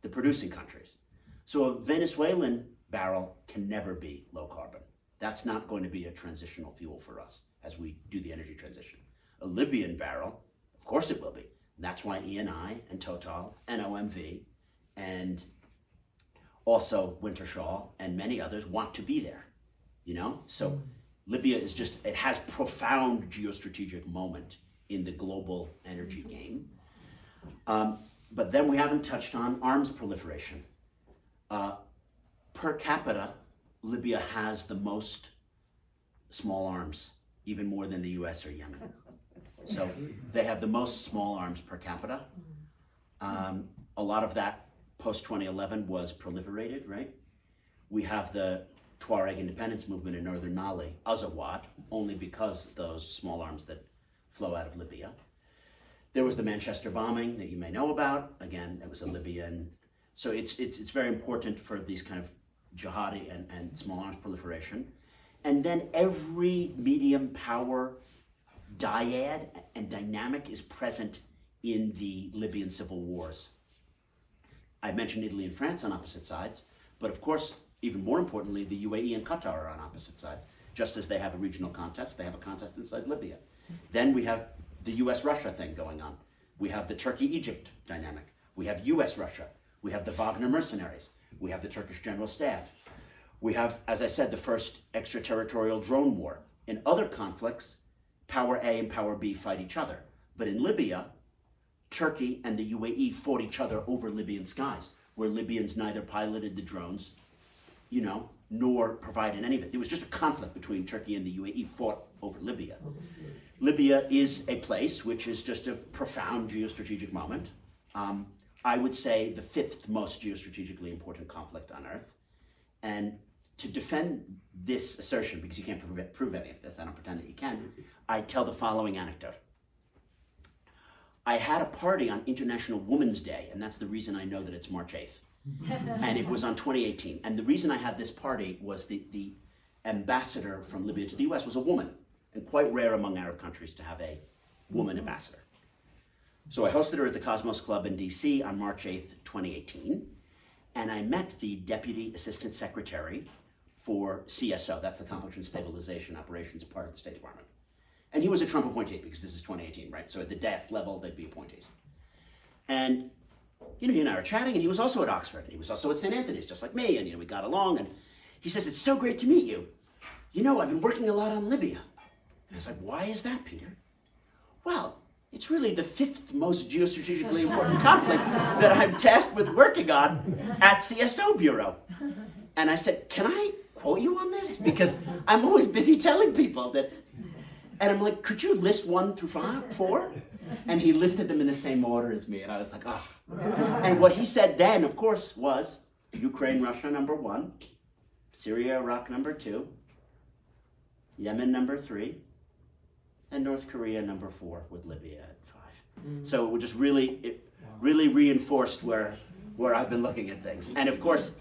the producing countries. So a Venezuelan barrel can never be low carbon. That's not going to be a transitional fuel for us as we do the energy transition. A Libyan barrel, of course it will be. And that's why Eni and Total and OMV and also Wintershall and many others want to be there, you know? So Libya is just, it has profound geostrategic moment in the global energy game. But then we haven't touched on arms proliferation. Per capita, Libya has the most small arms, even more than the US or Yemen. So they have the most small arms per capita. A lot of that post-2011 was proliferated, right? We have the Tuareg independence movement in northern Mali, Azawad, only because those small arms that flow out of Libya. There was the Manchester bombing that you may know about. Again, it was a Libyan. So it's very important for these kind of jihadi and small arms proliferation. And then every medium power dyad and dynamic is present in the Libyan civil wars. I mentioned Italy and France on opposite sides, but of course, even more importantly, the UAE and Qatar are on opposite sides. Just as they have a regional contest, they have a contest inside Libya. Then we have the US-Russia thing going on. We have the Turkey-Egypt dynamic. We have US-Russia. We have the Wagner mercenaries. We have the Turkish General Staff. We have, as I said, the first extraterritorial drone war. In other conflicts, Power A and Power B fight each other. But in Libya, Turkey and the UAE fought each other over Libyan skies, where Libyans neither piloted the drones, you know, nor provided any of it. It was just a conflict between Turkey and the UAE fought over Libya. Libya is a place which is just a profound geostrategic moment. I would say the 5th most geostrategically important conflict on Earth. And to defend this assertion, because you can't prove any of this, I don't pretend that you can, I tell the following anecdote. I had a party on International Women's Day, and that's the reason I know that it's March 8th. And it was on 2018. And the reason I had this party was the ambassador from Libya to the US was a woman, and quite rare among Arab countries to have a woman ambassador. So I hosted her at the Cosmos Club in DC on March 8th, 2018. And I met the Deputy Assistant Secretary for CSO, that's the Conflict and Stabilization Operations part of the State Department. And he was a Trump appointee because this is 2018, right? So at the DAS level, they'd be appointees. And, you know, he and I were chatting, and he was also at Oxford, and he was also at St. Anthony's, just like me, and, you know, we got along, and he says, it's so great to meet you. You know, I've been working a lot on Libya. And I was like, why is that, Peter? Well, it's really the 5th most geostrategically important conflict that I'm tasked with working on at CSO Bureau. And I said, can I quote you on this? Because I'm always busy telling people that. And I'm like, could you list 1 through 4? And he listed them in the same order as me. And I was like, ah. And what he said then, of course, was Ukraine, Russia, number 1, Syria, Iraq, number 2, Yemen, number 3, and North Korea, number 4, with Libya at 5. So it just really reinforced where I've been looking at things. And of course,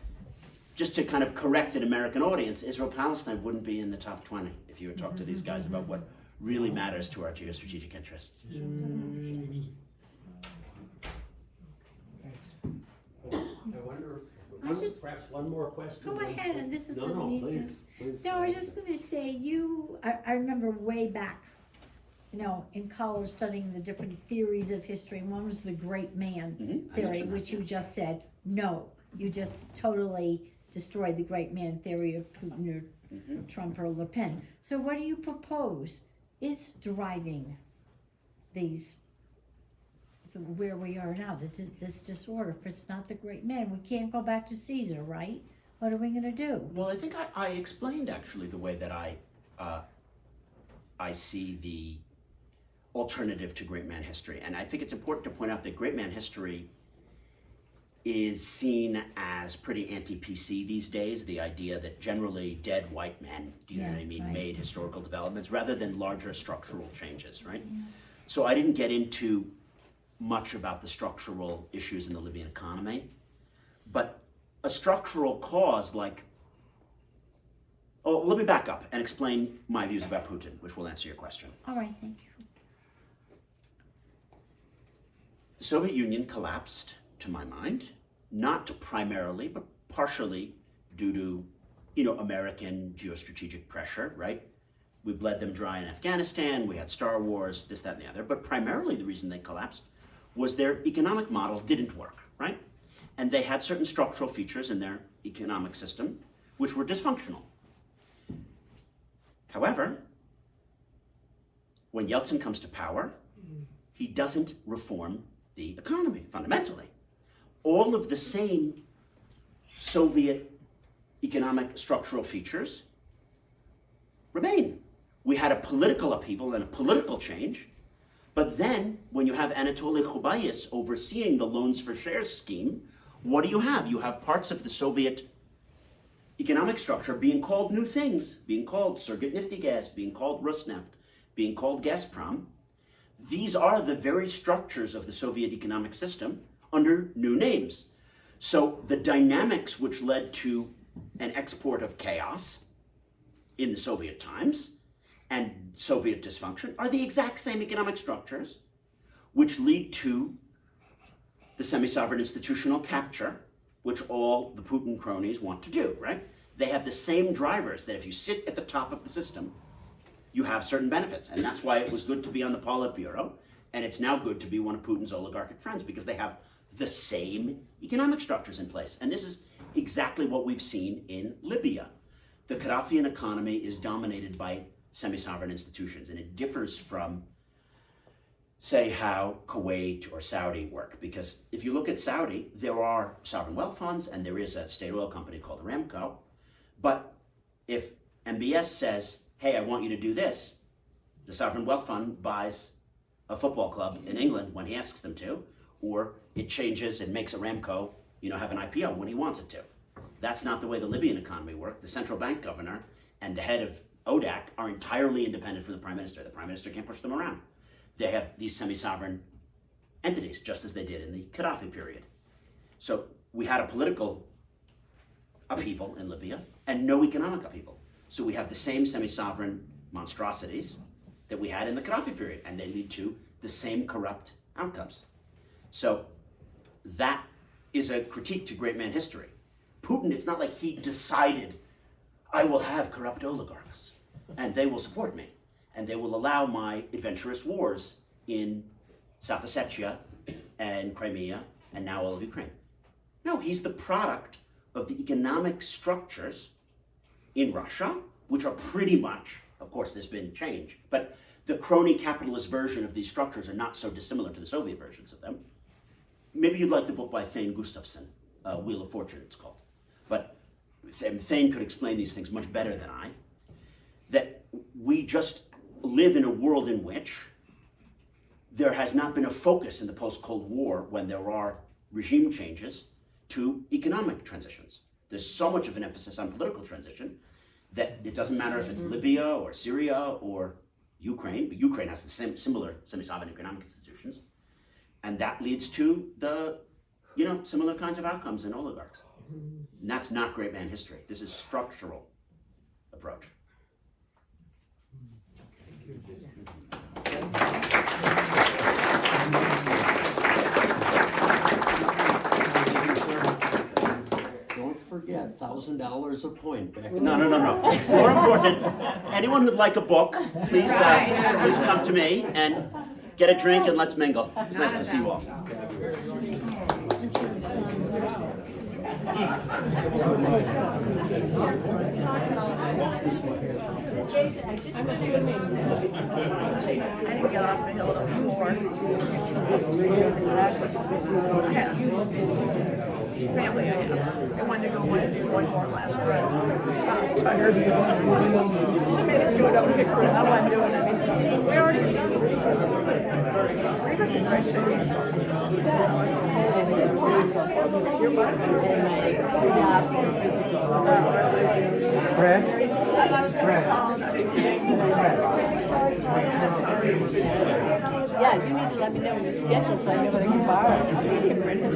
just to kind of correct an American audience, Israel-Palestine wouldn't be in the top 20 if you would talk to these guys about what really matters to our geostrategic interests. Thanks. I wonder, I just- perhaps one more question? Go ahead, and this is No, something please. No, I was just gonna say, I remember way back, you know, in college studying the different theories of history. One was the great man I theory, mentioned that, which you just said, no, you just totally destroyed the great man theory of Putin or Trump or Le Pen. So what do you propose is driving where we are now, this disorder? If it's not the great man, we can't go back to Caesar, right? What are we gonna do? Well, I think I explained actually the way that I see the alternative to great man history. And I think it's important to point out that great man history is seen as pretty anti-PC these days. The idea that generally dead white men, do you know what I mean, right. made historical developments rather than larger structural changes, right? Yeah. So I didn't get into much about the structural issues in the Libyan economy, but a structural cause like, let me back up and explain my views about Putin, which will answer your question. All right, thank you. The Soviet Union collapsed, to my mind, not primarily, but partially due to, American geostrategic pressure, right? We bled them dry in Afghanistan, we had Star Wars, this, that, and the other, but primarily the reason they collapsed was their economic model didn't work, right? And they had certain structural features in their economic system which were dysfunctional. However, when Yeltsin comes to power, he doesn't reform the economy fundamentally. All of the same Soviet economic structural features remain. We had a political upheaval and a political change, but then when you have Anatoly Khubayis overseeing the loans for shares scheme, what do you have? You have parts of the Soviet economic structure being called new things, being called Surgutneftegas, being called Rosneft, being called Gazprom. These are the very structures of the Soviet economic system under new names. So the dynamics which led to an export of chaos in the Soviet times and Soviet dysfunction are the exact same economic structures which lead to the semi-sovereign institutional capture, which all the Putin cronies want to do, right? They have the same drivers that if you sit at the top of the system, you have certain benefits. And that's why it was good to be on the Politburo, and it's now good to be one of Putin's oligarchic friends, because they have the same economic structures in place. And this is exactly what we've seen in Libya. The Gaddafian economy is dominated by semi-sovereign institutions, and it differs from, say, how Kuwait or Saudi work. Because if you look at Saudi, there are sovereign wealth funds, and there is a state oil company called Aramco. But if MBS says, hey, I want you to do this, the sovereign wealth fund buys a football club in England when he asks them to, or it changes and makes Aramco, have an IPO when he wants it to. That's not the way the Libyan economy worked. The central bank governor and the head of ODAC are entirely independent from the prime minister. The prime minister can't push them around. They have these semi-sovereign entities, just as they did in the Gaddafi period. So we had a political upheaval in Libya and no economic upheaval. So we have the same semi-sovereign monstrosities that we had in the Gaddafi period, and they lead to the same corrupt outcomes. So that is a critique to great man history. Putin, it's not like he decided, I will have corrupt oligarchs, and they will support me, and they will allow my adventurous wars in South Ossetia and Crimea, and now all of Ukraine. No, he's the product of the economic structures in Russia, which are pretty much, of course there's been change, but the crony capitalist version of these structures are not so dissimilar to the Soviet versions of them. Maybe you'd like the book by Thane Gustafsson, Wheel of Fortune it's called. But Thane could explain these things much better than I. That we just live in a world in which there has not been a focus in the post-Cold War, when there are regime changes, to economic transitions. There's so much of an emphasis on political transition that it doesn't matter if it's Libya or Syria or Ukraine, but Ukraine has the similar semi-sovereign economic institutions. And that leads to the, similar kinds of outcomes in oligarchs. And that's not great man history. This is structural approach. Don't forget, $1,000 a point back in No. More important, anyone who'd like a book, please come to me and get a drink and let's mingle. It's nice to see you all. is his problem. Jason, I just want to. I didn't get off the hill at 4. I had family. I wanted to go do one more last run. I was tired. I made it do it up here. I wasn't doing it. We already. It was a great city. That was cold. Your bus. Fred? I was going to call and I was Yeah, you need to let me know your schedule so I know when I can borrow.